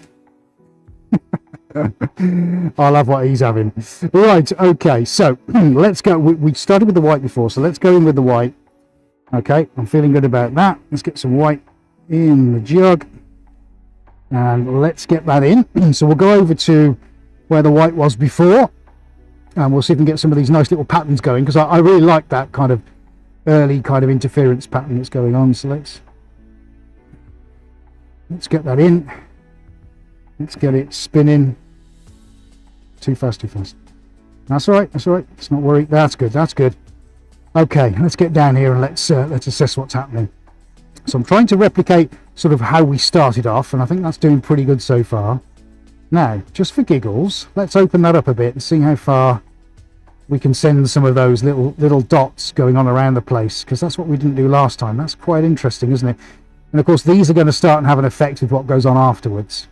I love what he's having. Right, okay, so let's go. We started with the white before, so let's go in with the white. Okay, I'm feeling good about that. Let's get some white in the jug. And let's get that in. So we'll go over to where the white was before. And we'll see if we can get some of these nice little patterns going, because I really like that kind of early kind of interference pattern that's going on. So let's get that in. Let's get it spinning. Too fast. That's all right. Let's not worry. That's good. Okay, let's get down here and let's assess what's happening. So I'm trying to replicate sort of how we started off, and I think that's doing pretty good so far. Now, just for giggles, let's open that up a bit and see how far we can send some of those little dots going on around the place, because that's what we didn't do last time. That's quite interesting, isn't it? And of course, these are going to start and have an effect with what goes on afterwards.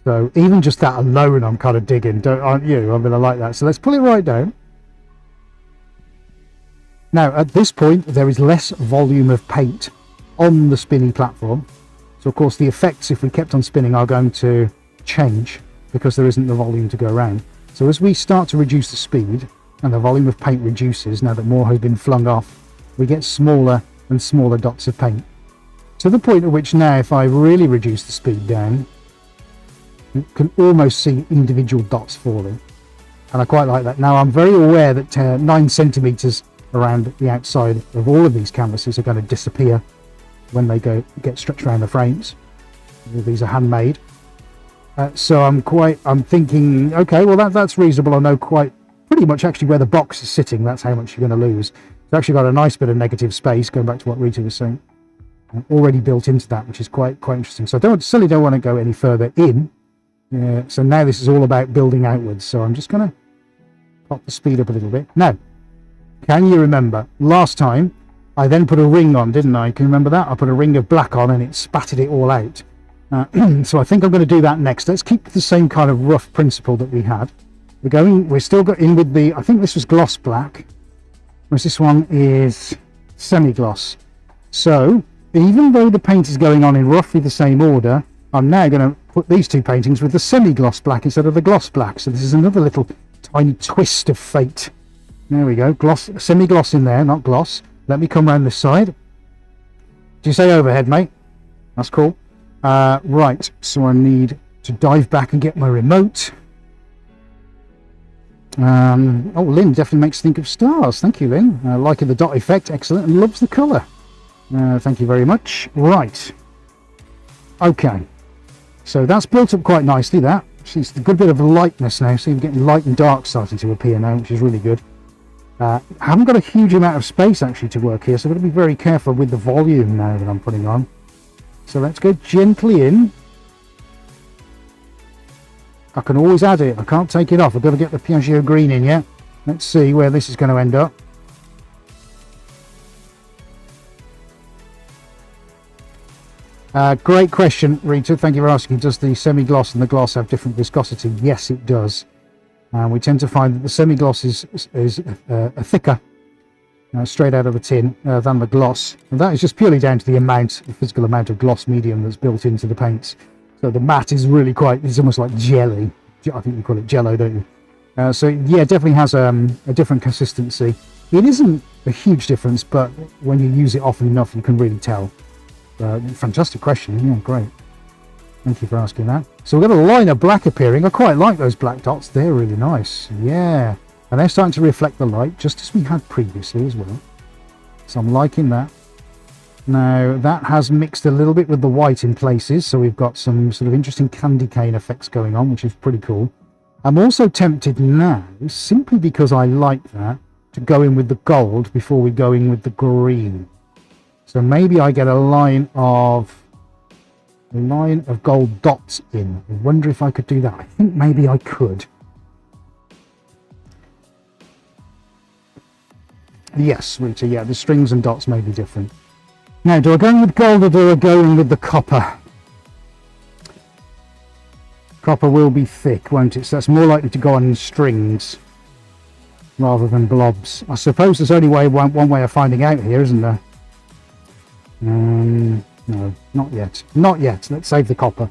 So even just that alone, I'm kind of digging, aren't you? I'm going to like that. So let's pull it right down. Now, at this point, there is less volume of paint on the spinning platform. So of course, the effects, if we kept on spinning, are going to change because there isn't the volume to go around. So as we start to reduce the speed and the volume of paint reduces, now that more has been flung off, we get smaller and smaller dots of paint. To the point at which now, if I really reduce the speed down, you can almost see individual dots falling. And I quite like that. Now, I'm very aware that 9 centimeters around the outside of all of these canvases are going to disappear when they get stretched around the frames. These are handmade. So I'm thinking, okay, well that's reasonable. I know pretty much actually where the box is sitting, that's how much you're going to lose. It's actually got a nice bit of negative space, going back to what Rita was saying, already built into that, which is quite interesting. So I certainly don't want to go any further in. So now this is all about building outwards. So I'm just going to pop the speed up a little bit. Now, can you remember last time I then put a ring on, didn't I? Can you remember that? I put a ring of black on and it spattered it all out. So I think I'm going to do that next. Let's keep the same kind of rough principle that we had. We're still got in with I think this was gloss black, whereas this one is semi-gloss. So even though the paint is going on in roughly the same order, I'm now going to put these two paintings with the semi-gloss black instead of the gloss black. So this is another little tiny twist of fate. There we go. Semi-gloss in there, not gloss. Let me come round this side. Do you say overhead, mate? That's cool. Right, so I need to dive back and get my remote. Oh, Lynn definitely makes think of stars. Thank you, Lynn. Liking the dot effect, excellent, and loves the colour. Thank you very much. Right. Okay. So that's built up quite nicely, that. It's a good bit of lightness now, so you're getting light and dark starting to appear now, which is really good. I haven't got a huge amount of space actually to work here, so I've got to be very careful with the volume now that I'm putting on. So let's go gently in. I can always add it. I can't take it off. I've got to get the Piaggio green in yet. Let's see where this is going to end up. Great question, Rita. Thank you for asking. Does the semi-gloss and the gloss have different viscosity? Yes, it does. We tend to find that the semi-gloss is a thicker, straight out of the tin, than the gloss. And that is just purely down to the physical amount of gloss medium that's built into the paints. So the matte is really it's almost like jelly. I think you call it jello, don't you? So yeah, it definitely has a different consistency. It isn't a huge difference, but when you use it often enough, you can really tell. Fantastic question. Yeah, great. Thank you for asking that. So we've got a line of black appearing. I quite like those black dots. They're really nice. Yeah. And they're starting to reflect the light, just as we had previously as well. So I'm liking that. Now, that has mixed a little bit with the white in places. So we've got some sort of interesting candy cane effects going on, which is pretty cool. I'm also tempted now, simply because I like that, to go in with the gold before we go in with the green. So maybe I get a line of gold dots in. I wonder if I could do that. I think maybe I could. Yes, Rita, yeah, the strings and dots may be different. Now, do I go in with gold or do I go in with the copper? Copper will be thick, won't it? So that's more likely to go on in strings rather than blobs. I suppose there's only one way of finding out here, isn't there? No, not yet. Not yet. Let's save the copper.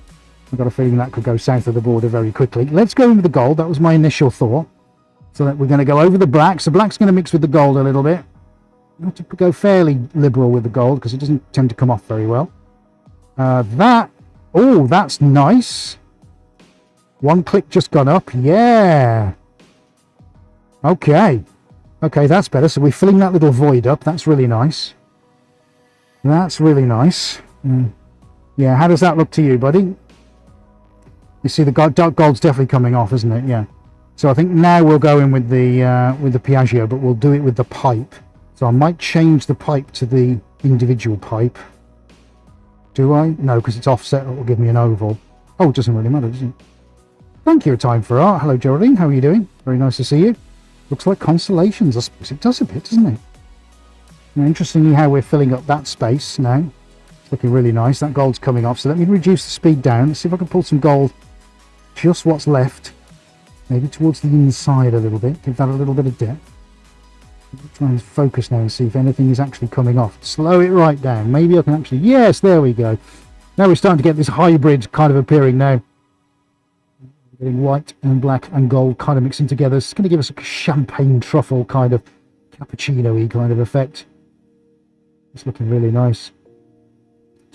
I've got a feeling that could go south of the border very quickly. Let's go in with the gold. That was my initial thought. So that we're going to go over the black. So black's going to mix with the gold a little bit. I have to go fairly liberal with the gold because it doesn't tend to come off very well. Oh, that's nice. One click just gone up. Yeah. Okay. Okay, that's better. So we're filling that little void up. That's really nice. That's really nice. Yeah, how does that look to you, buddy? You see the dark gold's definitely coming off, isn't it? Yeah. So I think now we'll go in with the Piaggio, but we'll do it with the pipe. So I might change the pipe to the individual pipe. Do I? No, because it's offset. It will give me an oval. Oh, it doesn't really matter, does it? Thank you, Time for Art. Hello, Geraldine. How are you doing? Very nice to see you. Looks like constellations. I suppose it does a bit, doesn't it? Now, interestingly, how we're filling up that space now. It's looking really nice. That gold's coming off. So let me reduce the speed down. Let's see if I can pull some gold. Just what's left. Maybe towards the inside a little bit. Give that a little bit of depth. Try and focus now and see if anything is actually coming off. Slow it right down. Maybe I can actually... Yes, there we go. Now we're starting to get this hybrid kind of appearing now. Getting white and black and gold kind of mixing together. It's going to give us a champagne truffle kind of cappuccino-y kind of effect. It's looking really nice.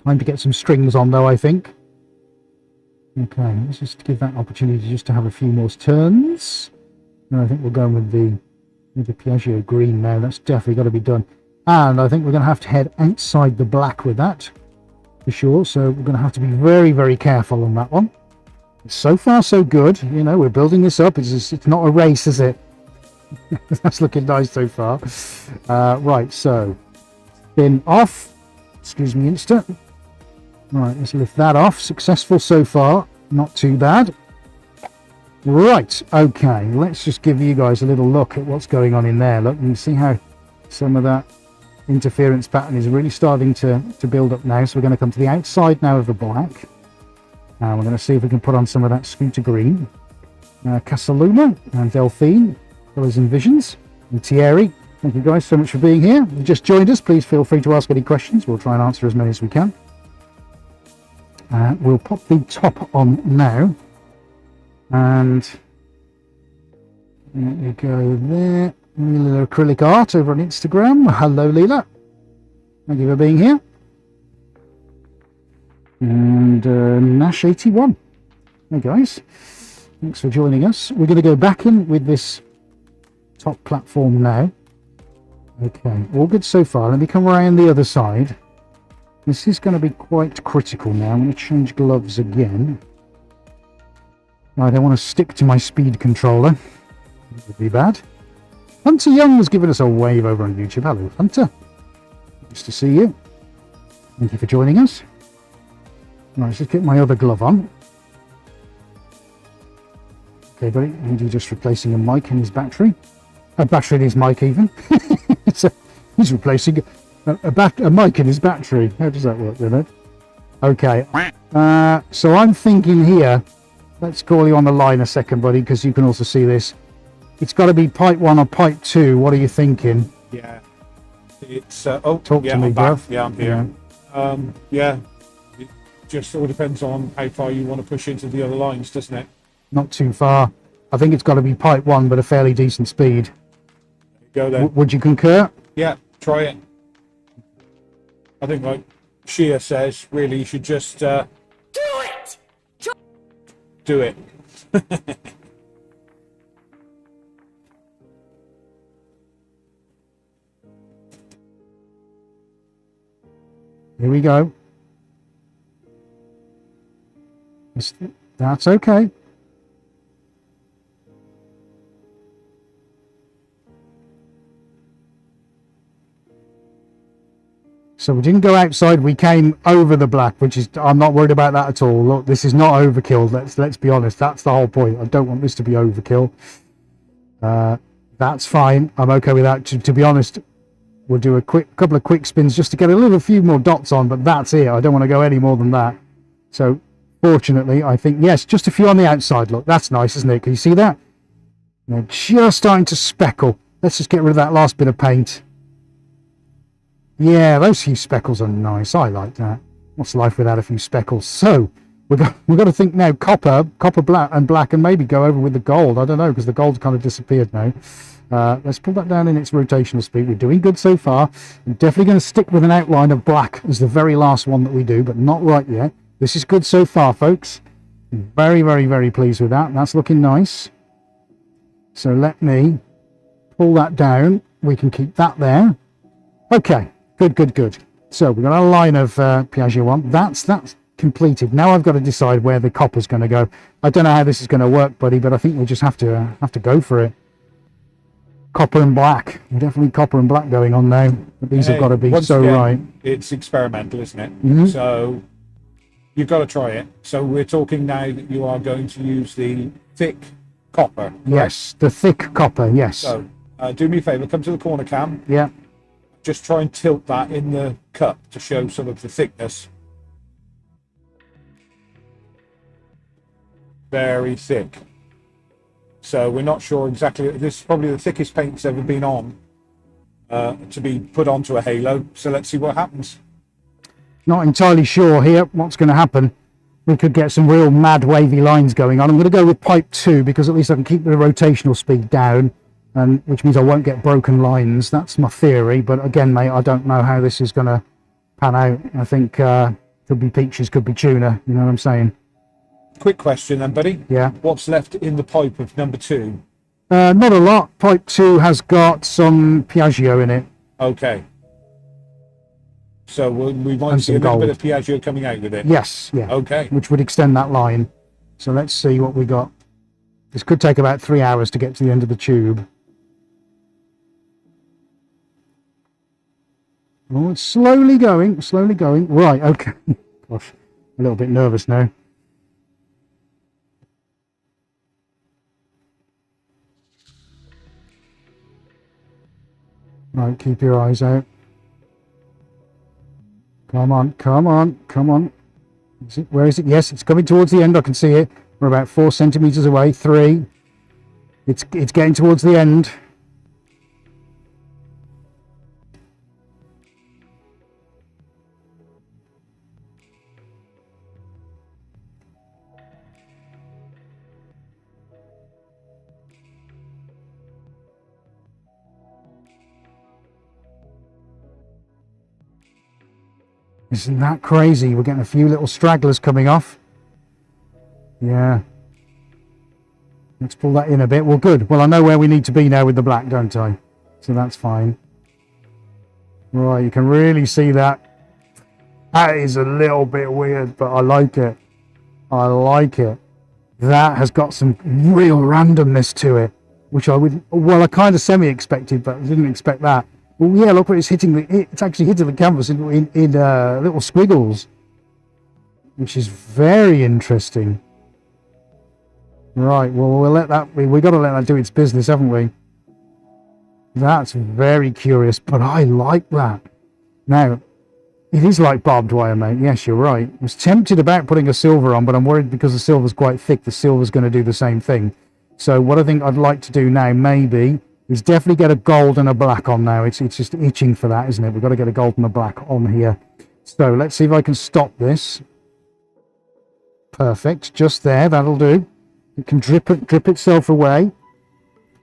Time to get some strings on though, I think. Okay, let's just give that opportunity just to have a few more turns. And I think we'll go with the Piaggio green now. That's definitely got to be done. And I think we're going to have to head outside the black with that, for sure. So we're going to have to be very, very careful on that one. So far, so good. You know, we're building this up. It's not a race, is it? That's looking nice so far. Right, so spin off. Excuse me, instant. Right, let's lift that off. Successful so far. Not too bad. Right, okay. Let's just give you guys a little look at what's going on in there. Look, you can see how some of that interference pattern is really starting to build up now. So we're going to come to the outside now of the black. We're going to see if we can put on some of that Scooter green. Casaluna and Delphine, Colours and Visions, and Thierry. Thank you guys so much for being here. If you just joined us, please feel free to ask any questions. We'll try and answer as many as we can. We'll pop the top on now. And there we go there. Leela Acrylic Art over on Instagram. Hello, Leela. Thank you for being here. And Nash81. Hey guys, thanks for joining us. We're going to go back in with this top platform now. Okay, all good so far. Let me come around the other side. This is going to be quite critical now. I'm going to change gloves again. I don't want to stick to my speed controller. That would be bad. Hunter Young was giving us a wave over on YouTube. Hello, Hunter. Nice to see you. Thank you for joining us. Right, let's just get my other glove on. Okay, buddy, Andy just replacing a mic in his battery. A battery in his mic, even. So he's replacing a mic in his battery. How does that work, then? Okay, so I'm thinking here, let's call you on the line a second, buddy, because you can also see this. It's got to be pipe 1 or pipe 2. What are you thinking? Yeah, it's Talk to me, I'm bruv. back. Yeah, I'm here. Yeah, it just all depends on how far you want to push into the other lines, doesn't it? Not too far. I think it's got to be pipe 1, but a fairly decent speed. Go then. Would you concur? Yeah, try it. I think, like Shia says, really, you should just Do it! do it. Here we go. That's okay. So we didn't go outside, we came over the black, which is, I'm not worried about that at all. Look, this is not overkill, let's be honest. That's the whole point. I don't want this to be overkill. That's fine, I'm okay with that. To be honest, we'll do a couple of quick spins just to get a few more dots on, but that's it. I don't want to go any more than that. So fortunately, I think, yes, just a few on the outside. Look, that's nice, isn't it? Can you see that? They're just starting to speckle. Let's just get rid of that last bit of paint. Yeah, those few speckles are nice. I like that. What's life without a few speckles? So we've got to think now. Copper, black, and maybe go over with the gold. I don't know, because the gold's kind of disappeared now. Let's pull that down in its rotational speed. We're doing good so far. I'm definitely going to stick with an outline of black as the very last one that we do, but not right yet. This is good so far, folks. Very, very, very pleased with that. That's looking nice. So let me pull that down. We can keep that there. Okay. Good. So we've got a line of Piaggio on. That's completed. Now I've got to decide where the copper's going to go. I don't know how this is going to work, buddy, but I think we just have to go for it. Copper and black. Definitely copper and black going on now. But these have got to be so again, right. It's experimental, isn't it? Mm-hmm. So you've got to try it. So we're talking now that you are going to use the thick copper. Correct? Yes, the thick copper. Yes. So do me a favour. Come to the corner cam. Yeah. Just try and tilt that in the cup to show some of the thickness. Very thick. So we're not sure exactly. This is probably the thickest paint that's ever been on to be put onto a halo. So let's see what happens. Not entirely sure here what's going to happen. We could get some real mad wavy lines going on. I'm going to go with pipe 2 because at least I can keep the rotational speed down. And which means I won't get broken lines. That's my theory, but again, mate, I don't know how this is going to pan out. I think could be peaches, could be tuna. You know what I'm saying? Quick question then, buddy. Yeah. What's left in the pipe of number 2? Not a lot. Pipe 2 has got some Piaggio in it. Okay. So we might see a little bit of Piaggio coming out with it. Yes. Yeah. Okay. Which would extend that line. So let's see what we got. This could take about 3 hours to get to the end of the tube. Oh, it's slowly going. Right, okay. Gosh, a little bit nervous now. Right, keep your eyes out. Come on. Where is it? Yes, it's coming towards the end. I can see it. We're about 4 centimeters away. 3. It's getting towards the end. Isn't that crazy? We're getting a few little stragglers coming off. Yeah. Let's pull that in a bit. Well, good. Well, I know where we need to be now with the black, don't I? So that's fine. Right, you can really see that. That is a little bit weird, but I like it. I like it. That has got some real randomness to it, which I would, well, I kind of semi-expected, but I didn't expect that. Well, yeah, look what it's hitting. It's actually hitting the canvas in little squiggles, which is very interesting. Right, well, we'll let that. We got to let that do its business, haven't we? That's very curious, but I like that. Now, it is like barbed wire, mate. Yes, you're right. I was tempted about putting a silver on, but I'm worried because the silver's quite thick. The silver's going to do the same thing. So what I think I'd like to do now, maybe, is definitely get a gold and a black on now. It's just itching for that, isn't it? We've got to get a gold and a black on here. So let's see if I can stop this. Perfect. Just there. That'll do. It can drip itself away.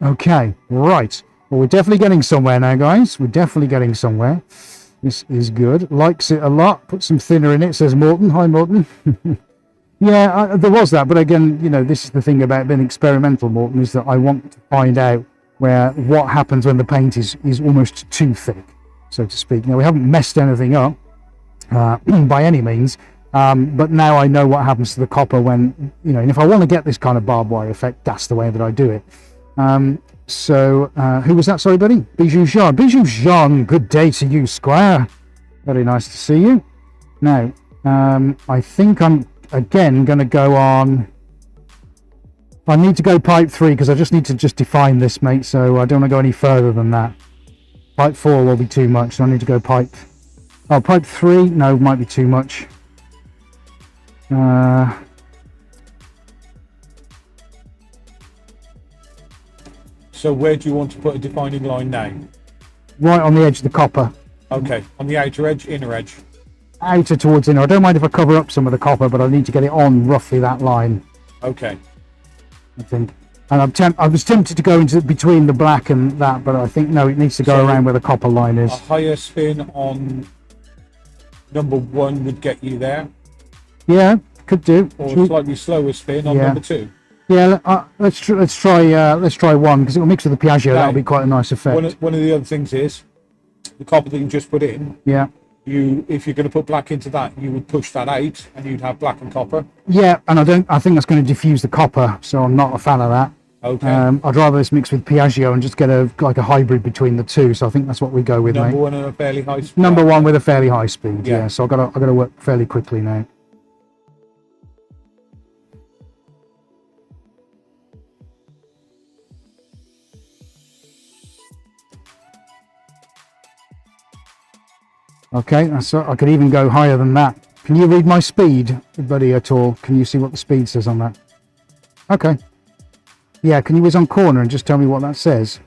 Okay. Right. Well, we're definitely getting somewhere now, guys. We're definitely getting somewhere. This is good. Likes it a lot. Put some thinner in it, says Morton. Hi, Morton. Yeah, there was that. But again, you know, this is the thing about being experimental, Morton, is that I want to find out what happens when the paint is almost too thick, so to speak. Now, we haven't messed anything up by any means, but now I know what happens to the copper when, you know, and if I want to get this kind of barbed wire effect, that's the way that I do it. So who was that? Sorry, buddy. Bijou Jean. Bijou Jean, good day to you, Squire. Very nice to see you. Now, I think I'm again going to go on. I need to go pipe 3 because I just need to define this, mate. So I don't want to go any further than that. Pipe 4 will be too much, so I need to go pipe. Oh, pipe 3. No, might be too much. So where do you want to put a defining line now? Right on the edge of the copper. Okay, on the outer edge, inner edge. Outer towards inner. I don't mind if I cover up some of the copper, but I need to get it on roughly that line. Okay. I think. And I was tempted to go into between the black and that, but I think no, it needs to go around where the copper line is. A higher spin on number 1 would get you there. Yeah, could do. Or a slightly slower spin on number 2. Yeah, let's try 1 because it will mix with the Piaggio. That'll be quite a nice effect. One of the other things is the copper that you just put in. Yeah. If you're going to put black into that, you would push that out, and you'd have black and copper. Yeah, and I think that's going to diffuse the copper, so I'm not a fan of that. Okay. I'd rather this mix with Piaggio and just get a hybrid between the two. So I think that's what we go with, number mate. 1 at a fairly high speed. Number 1 with a fairly high speed. Yeah. So I got to work fairly quickly now. Okay, so I could even go higher than that. Can you read my speed, buddy, at all? Can you see what the speed says on that? Okay. Yeah, can you whiz on corner and just tell me what that says?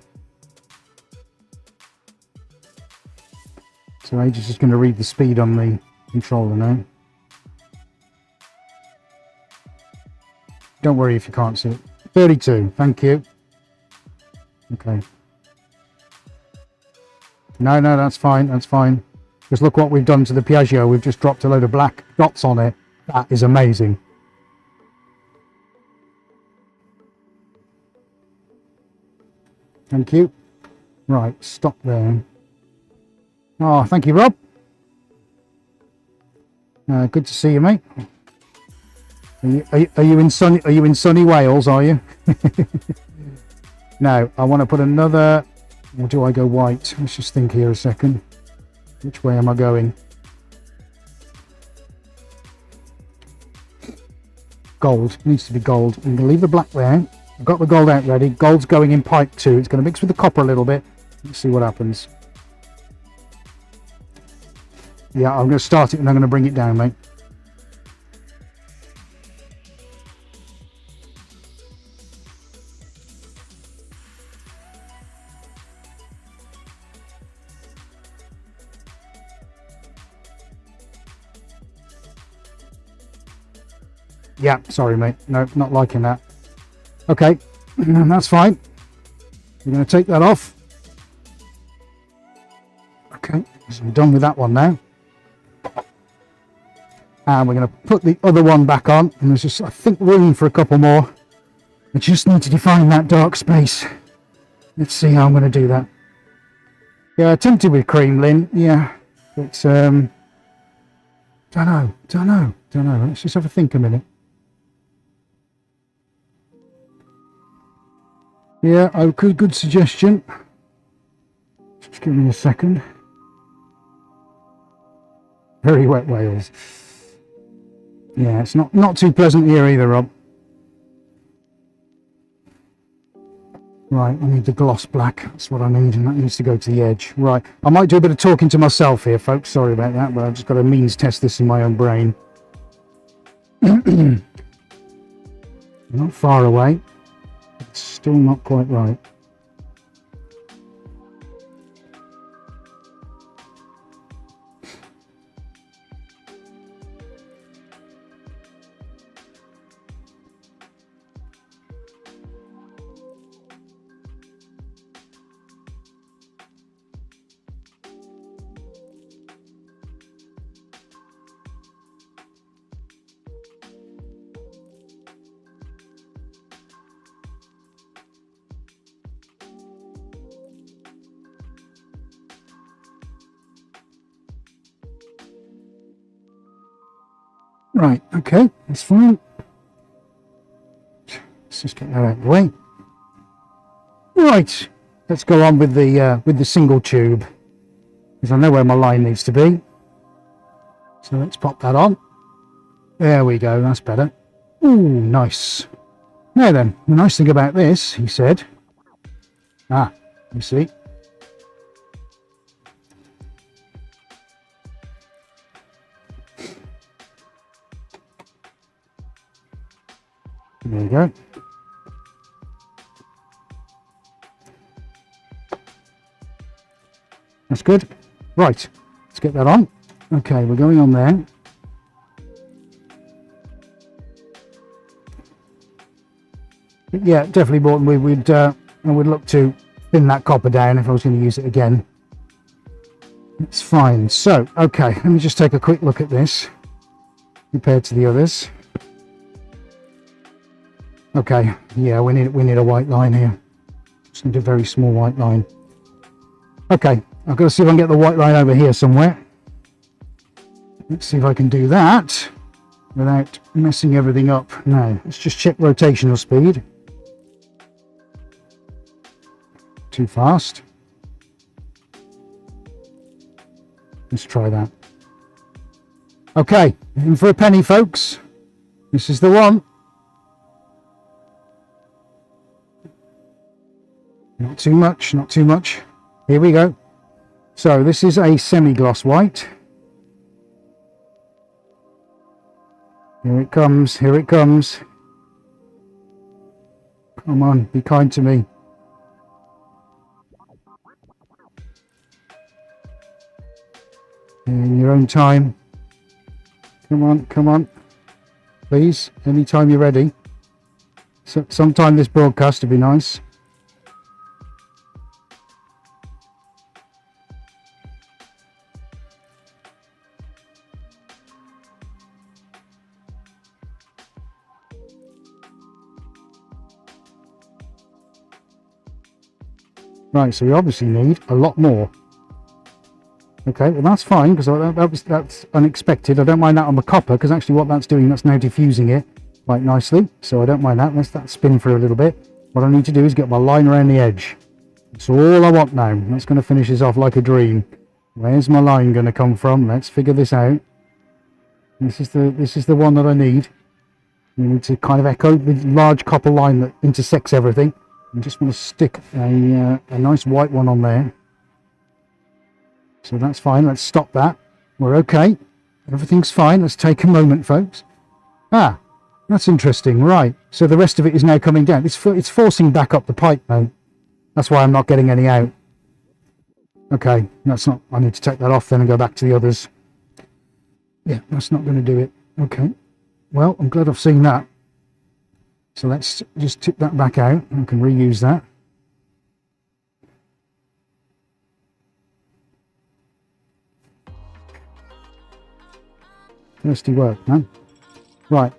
So Age is just going to read the speed on the controller now. Don't worry if you can't see it. 32, thank you. Okay. No, that's fine, that's fine. Because look what we've done to the Piaggio. We've just dropped a load of black dots on it. That is amazing. Thank you. Right, stop there. Oh, thank you, Rob. Good to see you, mate. Are you in sunny Wales? Are you? Now, I want to put another. Or do I go white? Let's just think here a second. Which way am I going? Gold. It needs to be gold. I'm going to leave the black there. I've got the gold out ready. Gold's going in pipe 2. It's going to mix with the copper a little bit. Let's see what happens. Yeah, I'm going to start it and I'm going to bring it down, mate. Yeah, sorry, mate. No, not liking that. Okay, that's fine. We're going to take that off. Okay, so I'm done with that one now. And we're going to put the other one back on. And there's just, I think, room for a couple more. I just need to define that dark space. Let's see how I'm going to do that. Yeah, tempted with cream, Lynn. Yeah, but don't know. Let's just have a think a minute. Yeah, okay, good suggestion. Just give me a second. Very wet Wales. Yeah, it's not too pleasant here either, Rob. Right, I need the gloss black. That's what I need, and that needs to go to the edge. Right, I might do a bit of talking to myself here, folks. Sorry about that, but I've just got to means test this in my own brain. Not far away. It's still not quite right. Right, okay, that's fine. Let's just get that out of the way. Right, let's go on with the single tube, because I know where my line needs to be. So let's pop that on. There we go, that's better. Ooh, nice. Now then, the nice thing about this, he said, you see, there you go. That's good. Right, let's get that on. Okay, we're going on there. Yeah, definitely, Morton. I would look to thin that copper down if I was going to use it again. It's fine. So, okay, let me just take a quick look at this compared to the others. Okay, yeah, we need a white line here. Just need a very small white line. Okay, I've got to see if I can get the white line over here somewhere. Let's see if I can do that without messing everything up. Now, let's just check rotational speed. Too fast. Let's try that. Okay, in for a penny, folks. This is the one. Not too much, not too much. Here we go. So this is a semi-gloss white. Here it comes, here it comes. Come on, be kind to me. In your own time. Come on, come on. Please, anytime you're ready. So, sometime this broadcast would be nice. Right, so we obviously need a lot more. Okay, well that's fine, because that's unexpected. I don't mind that on the copper, because actually what that's doing, that's now diffusing it quite nicely. So I don't mind that. Let's that spin for a little bit. What I need to do is get my line around the edge. That's all I want now. That's going to finish this off like a dream. Where's my line going to come from? Let's figure this out. This is the one that I need. We need to kind of echo the large copper line that intersects everything. I just want to stick a nice white one on there. So that's fine. Let's stop that. We're okay. Everything's fine. Let's take a moment, folks. Ah, that's interesting. Right. So the rest of it is now coming down. It's forcing back up the pipe now. That's why I'm not getting any out. Okay. That's not. I need to take that off then and go back to the others. Yeah, that's not going to do it. Okay. Well, I'm glad I've seen that. So let's just tip that back out. I can reuse that. Thirsty work, man. Right.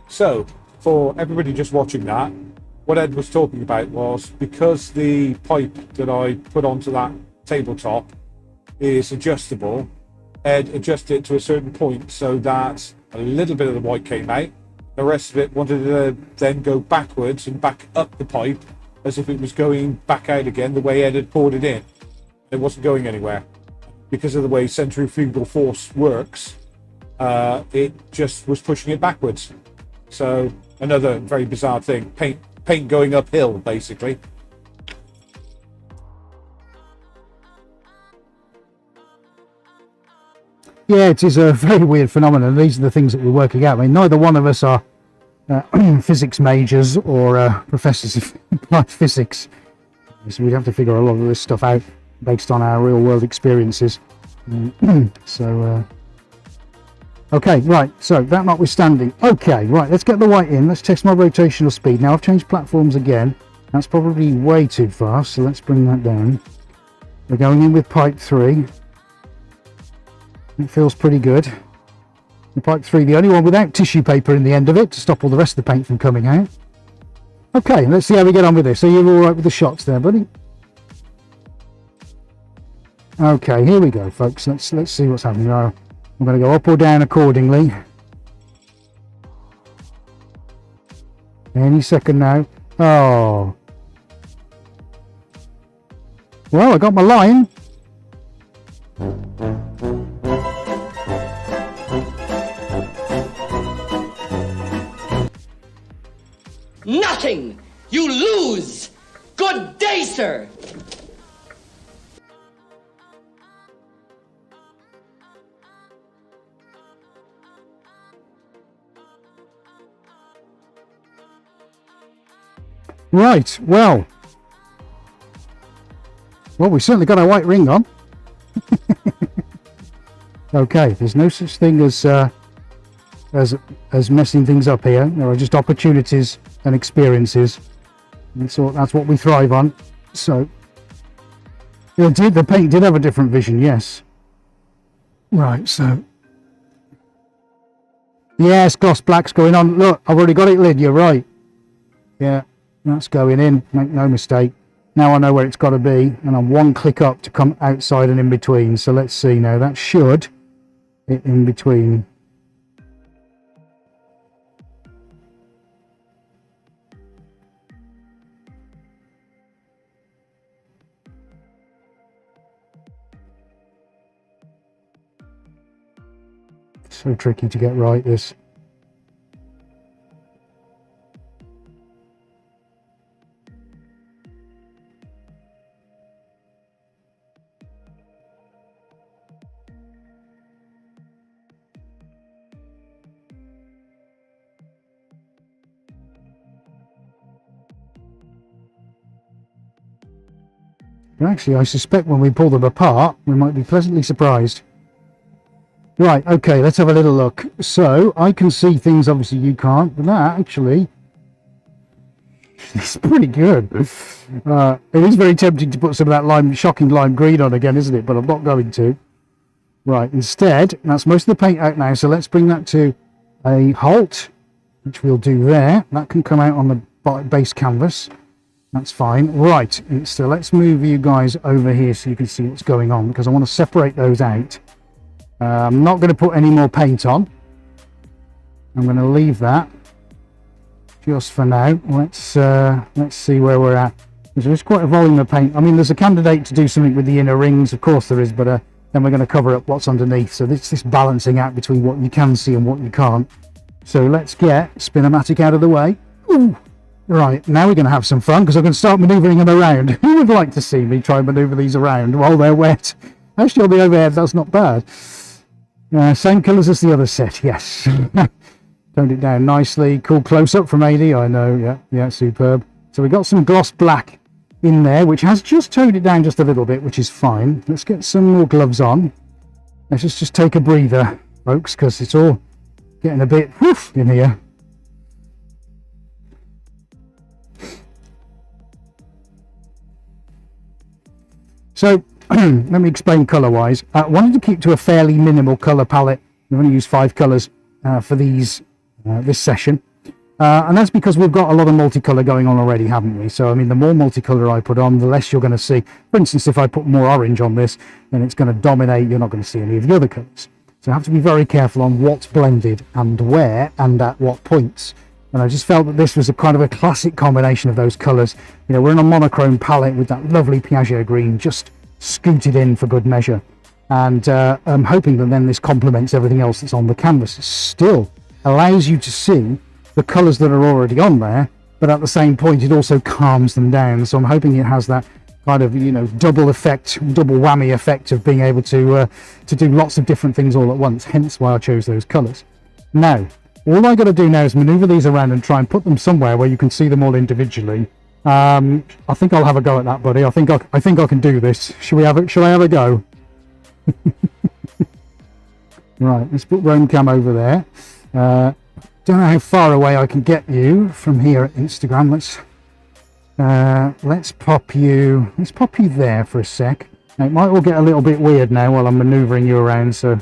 So, for everybody just watching that, what Ed was talking about was because the pipe that I put onto that tabletop is adjustable, Ed adjusted it to a certain point so that a little bit of the white came out. The rest of it wanted to then go backwards and back up the pipe as if it was going back out again the way Ed had poured it in. It wasn't going anywhere. Because of the way centrifugal force works, it just was pushing it backwards. So another very bizarre thing. Paint going uphill, basically. Yeah, it is a very weird phenomenon. These are the things that we're working out. I mean, neither one of us are physics majors or professors of applied physics. So we'd have to figure a lot of this stuff out based on our real world experiences. Okay, right, so that notwithstanding. Okay, right, let's get the white in. Let's test my rotational speed. Now I've changed platforms again. That's probably way too fast, so let's bring that down. We're going in with pipe 3. It feels pretty good. The pipe 3, the only one without tissue paper in the end of it to stop all the rest of the paint from coming out. Okay, let's see how we get on with this. Are you all right with the shots there, buddy? Okay, here we go, folks. Let's see what's happening. I'm going to go up or down accordingly. Any second now. Oh. Well, I got my line. Nothing! You lose! Good day, sir! Right, well, we certainly got our white ring on. Okay, there's no such thing as messing things up here. There are just opportunities and experiences, and so that's what we thrive on. So, the paint did have a different vision, yes. Right, so yes, gloss black's going on. Look, I've already got it lid. You're right. Yeah. That's going in, make no mistake. Now I know where it's got to be, and I'm one click up to come outside and in between. So let's see now, that should hit in between. So tricky to get right, this. But actually, I suspect when we pull them apart, we might be pleasantly surprised. Right, okay, let's have a little look. So, I can see things obviously you can't, but that actually is pretty good. It is very tempting to put some of that shocking lime green on again, isn't it? But I'm not going to. Right, instead, that's most of the paint out now, so let's bring that to a halt, which we'll do there. That can come out on the base canvas. That's fine. Right, so let's move you guys over here so you can see what's going on, because I want to separate those out. I'm not going to put any more paint on. I'm going to leave that just for now. Let's see where we're at. There's quite a volume of paint. I mean, there's a candidate to do something with the inner rings, of course there is, but then we're going to cover up what's underneath. So this balancing act between what you can see and what you can't. So let's get Spinomatic out of the way. Ooh. Right, now we're going to have some fun, because I'm going to start manoeuvring them around. Who would like to see me try and manoeuvre these around while they're wet? Actually, on the overhead, that's not bad. Same colours as the other set, yes. Toned it down nicely. Cool close-up from AD, I know. Yeah, superb. So we got some gloss black in there, which has just toned it down just a little bit, which is fine. Let's get some more gloves on. Let's just take a breather, folks, because it's all getting a bit woof in here. So, let me explain colour-wise. I wanted to keep to a fairly minimal colour palette. I'm going to use 5 colours for this session. And that's because we've got a lot of multicolour going on already, haven't we? So, I mean, the more multicolour I put on, the less you're going to see. For instance, if I put more orange on this, then it's going to dominate. You're not going to see any of the other colours. So I have to be very careful on what's blended and where and at what points. And I just felt that this was a kind of a classic combination of those colours. You know, we're in a monochrome palette with that lovely Piaget green just scooted in for good measure. And I'm hoping that then this complements everything else that's on the canvas. It still allows you to see the colours that are already on there, but at the same point it also calms them down. So I'm hoping it has that kind of, you know, double whammy effect of being able to do lots of different things all at once, hence why I chose those colours. Now, all I got to do now is manoeuvre these around and try and put them somewhere where you can see them all individually. I think I'll have a go at that, buddy. I think I can do this. Shall I have a go? Right, let's put Roam Cam over there. Don't know how far away I can get you from here at Instagram. Let's pop you there for a sec. Now, it might all get a little bit weird now while I'm manoeuvring you around, so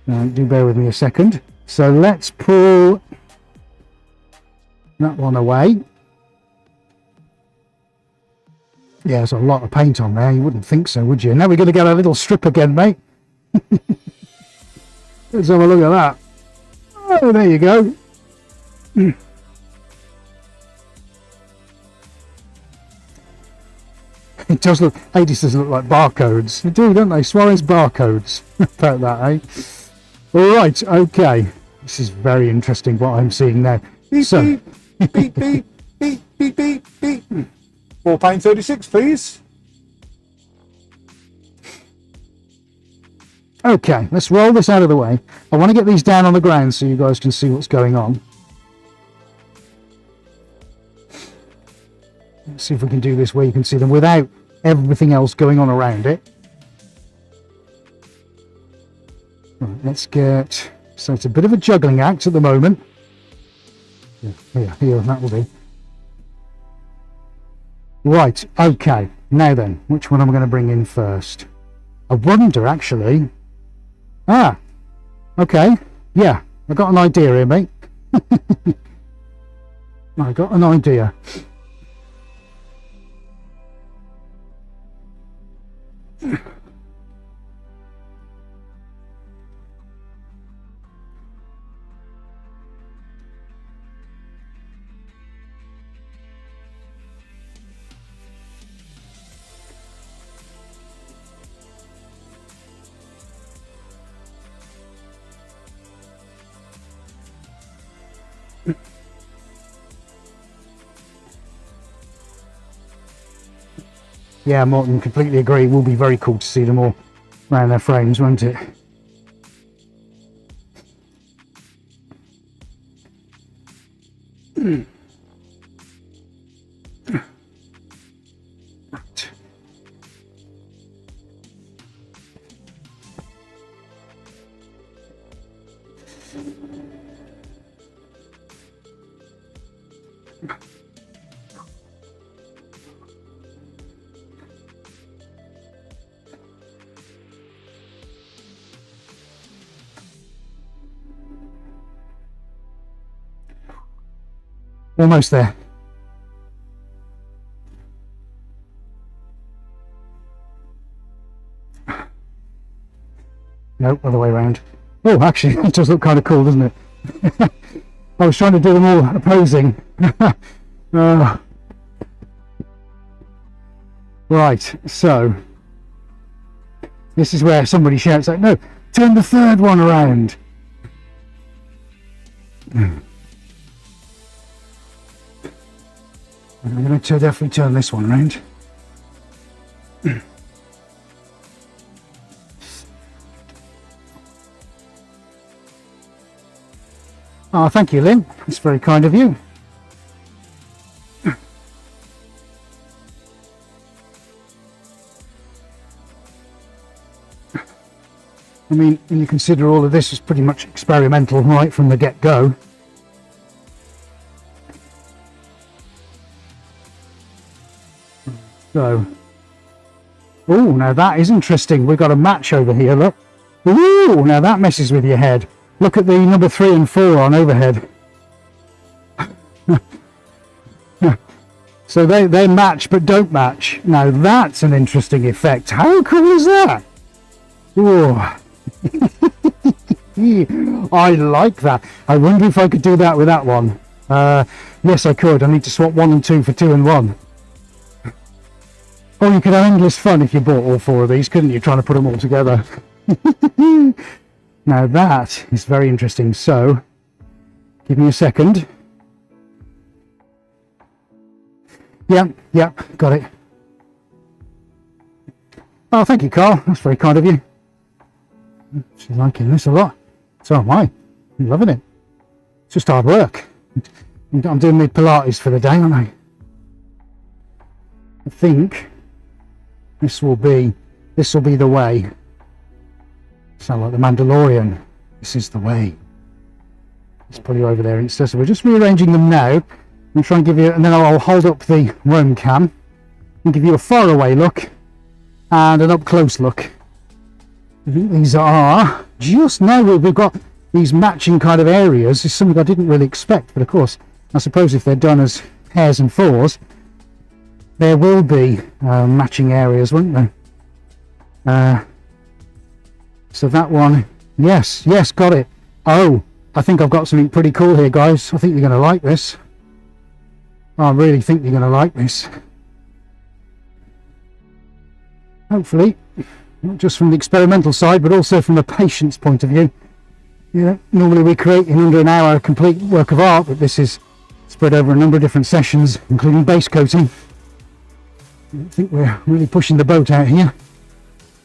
do bear with me a second. So let's pull that one away. Yeah, there's a lot of paint on there. You wouldn't think so, would you? Now we're going to get a little strip again, mate. Let's have a look at that. Oh, there you go. It does look, Hades doesn't look like barcodes. They do, don't they? Suarez barcodes. About that, eh? Alright, okay. This is very interesting what I'm seeing now. Beep, So, beep, beep, beep, beep, beep, beep, beep. £4.36, please. okay, let's roll this out of the way. I want to get these down on the ground so you guys can see what's going on. Let's see if we can do this where you can see them without everything else going on around it. Right, let's get... So it's a bit of a juggling act at the moment. Here, that will do. Right, okay. Now then, which one am I going to bring in first? I wonder, actually... Ah, okay. Yeah, I got an idea here, mate. I got an idea. Yeah, Morton, completely agree. It will be very cool to see them all around their frames, won't it? Right. Almost there. Nope, other way around. Oh, actually, that does look kind of cool, doesn't it? I was trying to do them all opposing. Right, so this is where somebody shouts like, no, turn the third one around. I'm going to definitely turn this one around. Oh, thank you, Lynn. That's very kind of you. I mean, when you consider all of this is pretty much experimental right from the get-go. So, oh, now that is interesting. We've got a match over here, look. Ooh, now that messes with your head. Look at the number 3 and 4 on overhead. So they match but don't match. Now that's an interesting effect. How cool is that? Ooh. I like that. I wonder if I could do that with that one. Yes, I could. I need to swap 1 and 2 for 2 and 1. Oh, you could have endless fun if you bought all 4 of these, couldn't you? Trying to put them all together. Now that is very interesting. So, give me a second. Yeah, got it. Oh, thank you, Carl. That's very kind of you. She's liking this a lot. So am I. I'm loving it. It's just hard work. I'm doing my Pilates for the day, aren't I? I think this will be the way. Sound like the Mandalorian. This is the way. Let's put you over there instead. So we're just rearranging them now. I'm trying to give you, and then I'll hold up the roam cam and give you a far away look and an up close look. I think these are just now we've got these matching kind of areas. It's something I didn't really expect, but of course, I suppose if they're done as pairs and fours, there will be matching areas, won't there? So that one, yes, got it. Oh, I think I've got something pretty cool here, guys. I think you're going to like this. I really think you're going to like this. hopefully, not just from the experimental side, but also from a patient's point of view. Normally we create in under an hour a complete work of art, but this is spread over a number of different sessions, including base coating. I think we're really pushing the boat out here.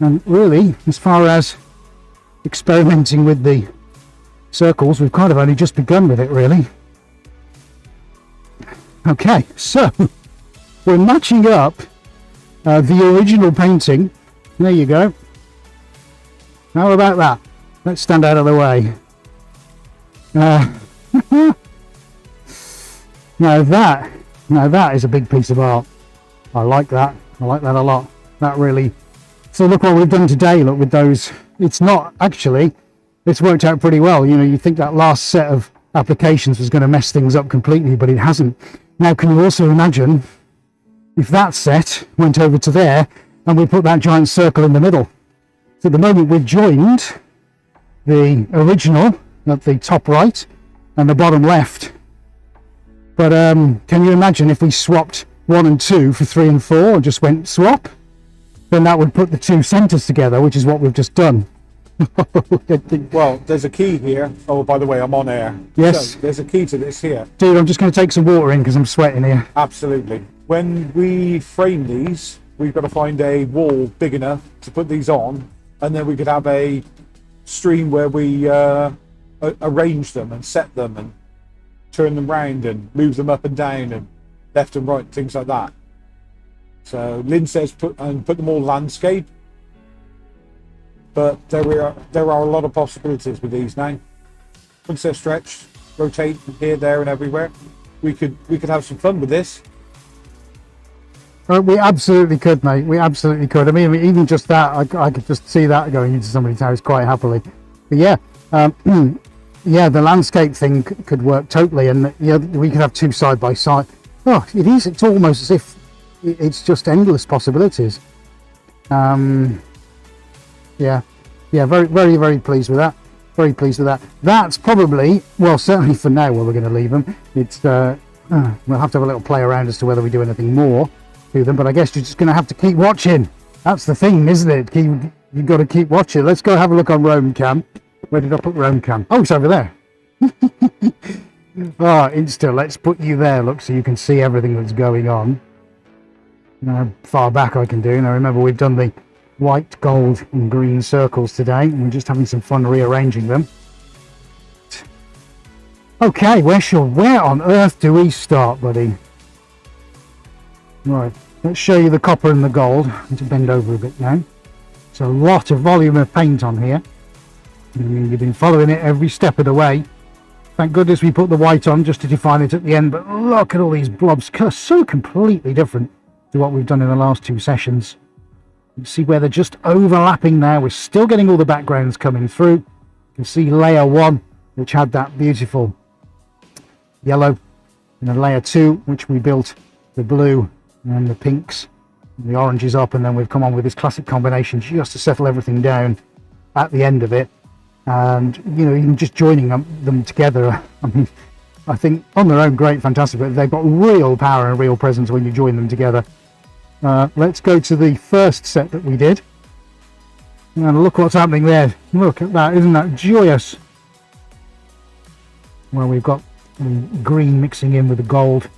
And really, as far as experimenting with the circles, we've kind of only just begun with it, really. Okay, so we're matching up the original painting. There you go. How about that? Let's stand out of the way. Now that is a big piece of art. I like that. I like that a lot. That really. So look what we've done today. Look with those. It's not actually. It's worked out pretty well. You think that last set of applications was going to mess things up completely, but it hasn't. Now, can you also imagine if that set went over to there and we put that giant circle in the middle? So at the moment we've joined the original at the top right and the bottom left. But can you imagine if we swapped 1 and 2 for 3 and 4 and just went swap? Then that would put the two centres together, which is what we've just done. Well, there's a key here. Oh, by the way, I'm on air. Yes. So there's a key to this here. Dude, I'm just going to take some water in because I'm sweating here. Absolutely. When we frame these, we've got to find a wall big enough to put these on, and then we could have a stream where we arrange them and set them and turn them round and move them up and down and left and right, things like that. So Lynn says put them all landscape. But there are a lot of possibilities with these now. Once they're stretched, rotate here, there, and everywhere. We could have some fun with this. We absolutely could, mate. We absolutely could. I mean, even just that, I could just see that going into somebody's house quite happily. But yeah, yeah, the landscape thing could work totally, and we could have two side by side. Oh, it is. It's almost as if it's just endless possibilities. Yeah, very, very, very pleased with that. Very pleased with that. That's probably, well, certainly for now, where we're going to leave them. It's we'll have to have a little play around as to whether we do anything more to them. But I guess you're just going to have to keep watching. That's the thing, isn't it? You've got to keep watching. Let's go have a look on Roam Cam. Where did I put Roam Cam? Oh, it's over there. Oh, Insta. Let's put you there. Look, so you can see everything that's going on. How far back I can do. Now remember, we've done the white, gold and green circles today, and we're just having some fun rearranging them. Okay, where on earth do we start, buddy? Right, let's show you the copper and the gold. I need to bend over a bit now. It's a lot of volume of paint on here. I mean, you've been following it every step of the way. Thank goodness we put the white on just to define it at the end, but look at all these blobs, so completely different to what we've done in the last two sessions. You see where they're just overlapping now. We're still getting all the backgrounds coming through. You can see layer 1, which had that beautiful yellow, and then layer 2, which we built the blue and the pinks and the oranges up, and then we've come on with this classic combination just to settle everything down at the end of it. And even just joining them together, I mean, I think on their own great, fantastic, but they've got real power and real presence when you join them together. Let's go to the first set that we did, and look what's happening there. Look at that, isn't that joyous? Well, we've got the green mixing in with the gold.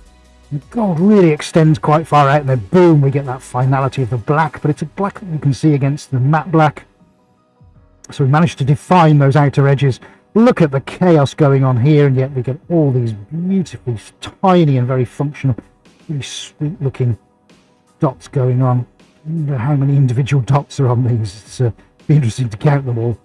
The gold really extends quite far out, and then boom, we get that finality of the black, but it's a black that you can see against the matte black. So we managed to define those outer edges. Look at the chaos going on here, and yet we get all these beautifully tiny and very functional, really sweet looking dots going on. I wonder how many individual dots are on these. It's be interesting to count them all.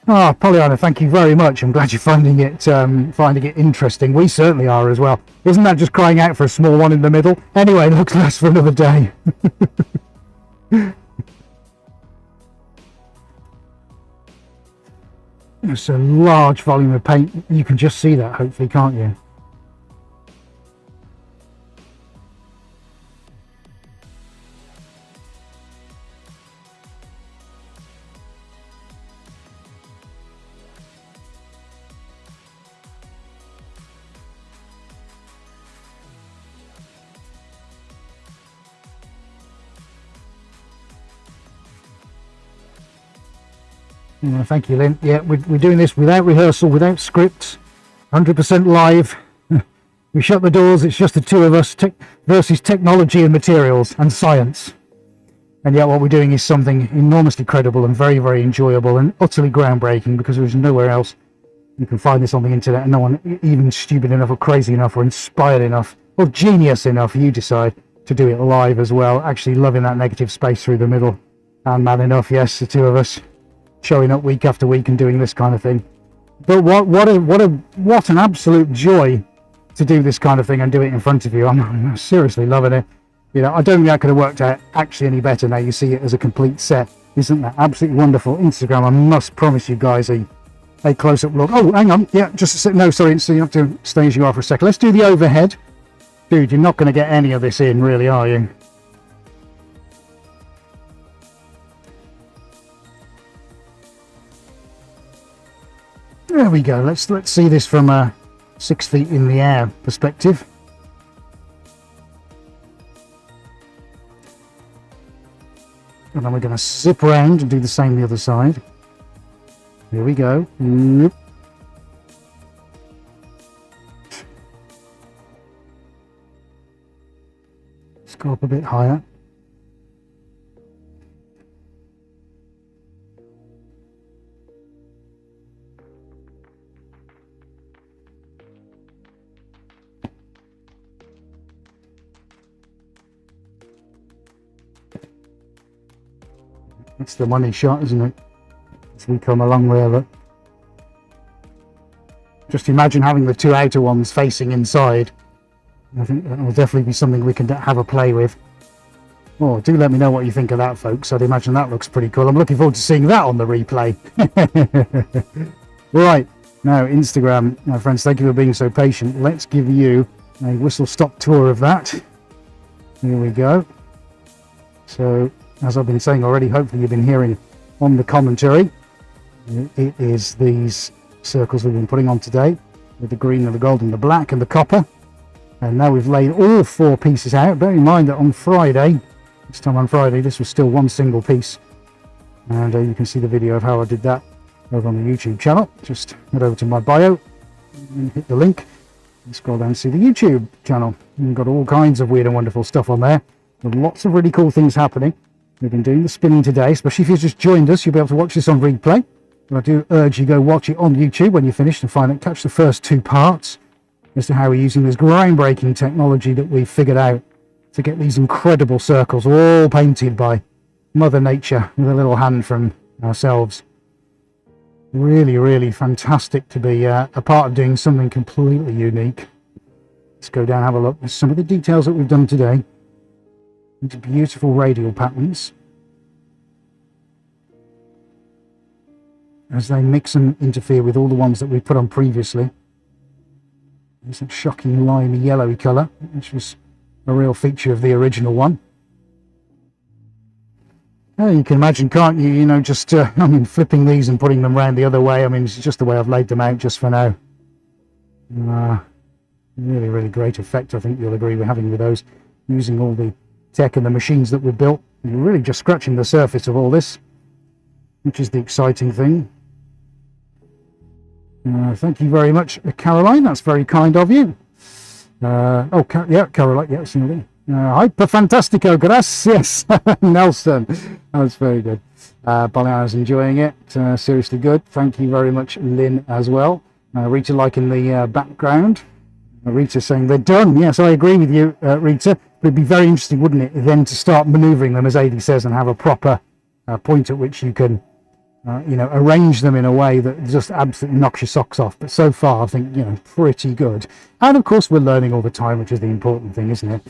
Oh, Pollyanna, thank you very much. I'm glad you're finding it interesting. We certainly are as well. Isn't that just crying out for a small one in the middle? Anyway, looks less for another day. It's a large volume of paint. You can just see that, hopefully, can't you? Thank you, Lynn. Yeah, we're doing this without rehearsal, without scripts, 100% live. We shut the doors, it's just the two of us versus technology and materials and science. And yet what we're doing is something enormously credible and very, very enjoyable and utterly groundbreaking, because there's nowhere else you can find this on the internet, and no one even stupid enough or crazy enough or inspired enough or genius enough, you decide, to do it live as well. Actually loving that negative space through the middle. And man enough, yes, the two of us showing up week after week and doing this kind of thing. But what an absolute joy to do this kind of thing and do it in front of you. I'm seriously loving it. You know, I don't think that could have worked out actually any better now you see it as a complete set. Isn't that absolutely wonderful? Instagram, I must promise you guys a close-up look. Oh, hang on. Yeah, just a sec. No, sorry. So you have to stay as you are for a second. Let's do the overhead. Dude, you're not going to get any of this in, really, are you? There we go. Let's see this from a 6 feet in the air perspective. And then we're going to zip around and do the same the other side. Here we go. Let's go up a bit higher. It's the money shot, isn't it? As we come along there, look. Just imagine having the two outer ones facing inside. I think that will definitely be something we can have a play with. Oh, do let me know what you think of that, folks. I'd imagine that looks pretty cool. I'm looking forward to seeing that on the replay. Right, now Instagram, my friends, thank you for being so patient. Let's give you a whistle-stop tour of that. Here we go. So, as I've been saying already, hopefully you've been hearing on the commentary, it is these circles we've been putting on today, with the green and the gold and the black and the copper. And now we've laid all 4 pieces out. Bear in mind that on Friday, this time on Friday, this was still one single piece. And you can see the video of how I did that over on the YouTube channel. Just head over to my bio and hit the link and scroll down and see the YouTube channel. And we've got all kinds of weird and wonderful stuff on there, with lots of really cool things happening. We've been doing the spinning today, especially if you've just joined us, you'll be able to watch this on replay. But I do urge you go watch it on YouTube when you're finished and find it, catch the first 2 parts as to how we're using this groundbreaking technology that we've figured out to get these incredible circles all painted by Mother Nature with a little hand from ourselves. Really, really fantastic to be a part of doing something completely unique. Let's go down and have a look at some of the details that we've done today. These beautiful radial patterns as they mix and interfere with all the ones that we put on previously. There's that shocking limey yellowy colour, which was a real feature of the original one. Oh, you can imagine, can't you, you know, just I mean, flipping these and putting them round the other way. I mean, it's just the way I've laid them out just for now. Really, really great effect, I think you'll agree, we're having with those, using all the tech and the machines that we've built. We're really just scratching the surface of all this, which is the exciting thing. Thank you very much, Caroline. That's very kind of you. Yeah, Caroline. Yeah, absolutely. Hyper fantastico, gracias, Nelson. That's very good. Baleana's enjoying it. Seriously good. Thank you very much, Lynn, as well. Rita liking the background. Rita saying they're done. Yes, I agree with you, Rita. But it'd be very interesting, wouldn't it, then to start manoeuvring them, as Adi says, and have a proper point at which you can, you know, arrange them in a way that just absolutely knocks your socks off. But so far, I think, you know, pretty good. And of course, we're learning all the time, which is the important thing, isn't it?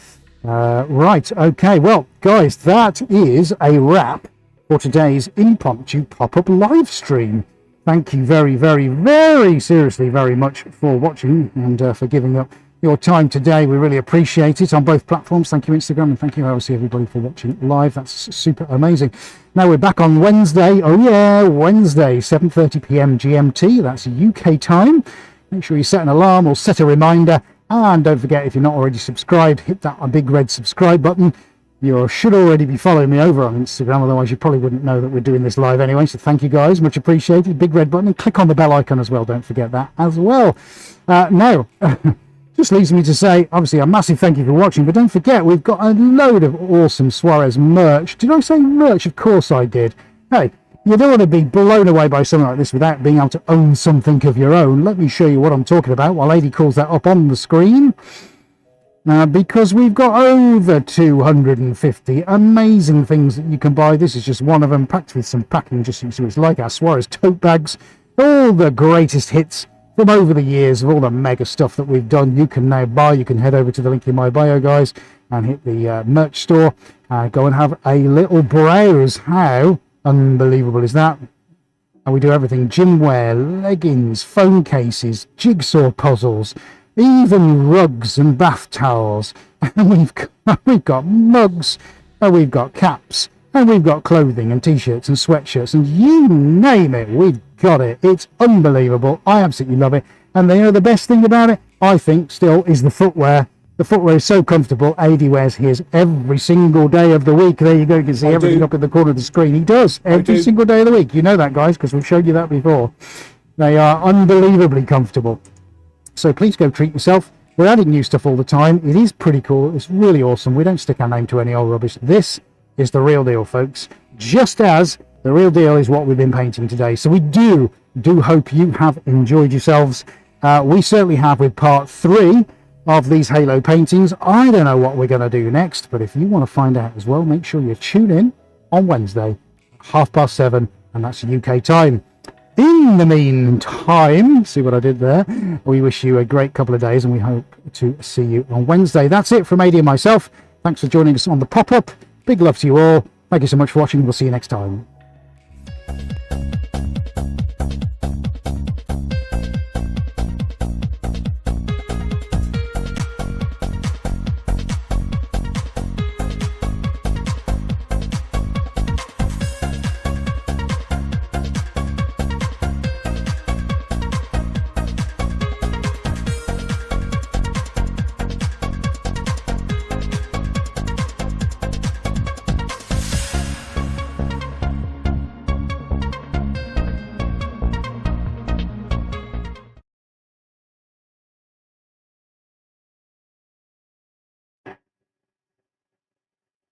Right, okay, well, guys, that is a wrap for today's impromptu pop-up live stream. Thank you very, very, very seriously very much for watching and for giving up your time today. We really appreciate it on both platforms. Thank you, Instagram, and thank you, obviously, everybody, for watching live. That's super amazing. Now we're back on Wednesday. Oh yeah, Wednesday, 7:30 p.m. GMT. That's UK time. Make sure you set an alarm or set a reminder. And don't forget, if you're not already subscribed, hit that big red subscribe button. You should already be following me over on Instagram, otherwise you probably wouldn't know that we're doing this live anyway. So thank you guys, much appreciated. Big red button, and click on the bell icon as well. Don't forget that as well. Now, just leaves me to say, obviously, a massive thank you for watching. But don't forget, we've got a load of awesome Suarez merch. Did I say merch? Of course I did. Hey, you don't want to be blown away by something like this without being able to own something of your own. Let me show you what I'm talking about while Lady calls that up on the screen. Because we've got over 250 amazing things that you can buy. This is just one of them, packed with some packing, just so you see what it's like. Our Suarez tote bags, all the greatest hits from over the years of all the mega stuff that we've done. You can now buy. You can head over to the link in my bio, guys, and hit the merch store. Go and have a little browse. How unbelievable is that? And we do everything: gym wear, leggings, phone cases, jigsaw puzzles, even rugs and bath towels. And we've got mugs, and we've got caps, and we've got clothing and t-shirts and sweatshirts, and you name it, we've got it. It's unbelievable. I absolutely love it. And the best thing about it, I think, still, is the footwear. The footwear is so comfortable. AD wears his every single day of the week. There you go. You can see everything up in the corner of the screen. He does every single day of the week. You know that, guys, because we've showed you that before. They are unbelievably comfortable. So please go treat yourself. We're adding new stuff all the time. It is pretty cool. It's really awesome. We don't stick our name to any old rubbish. This is the real deal, folks. Just as the real deal is what we've been painting today. So we do hope you have enjoyed yourselves. We certainly have with part 3 of these Halo paintings. I don't know what we're going to do next, but if you want to find out as well, make sure you tune in on Wednesday, 7:30, and that's UK time. In the meantime, see what I did there? We wish you a great couple of days, and we hope to see you on Wednesday. That's it from AD and myself. Thanks for joining us on the pop-up. Big love to you all. Thank you so much for watching. We'll see you next time.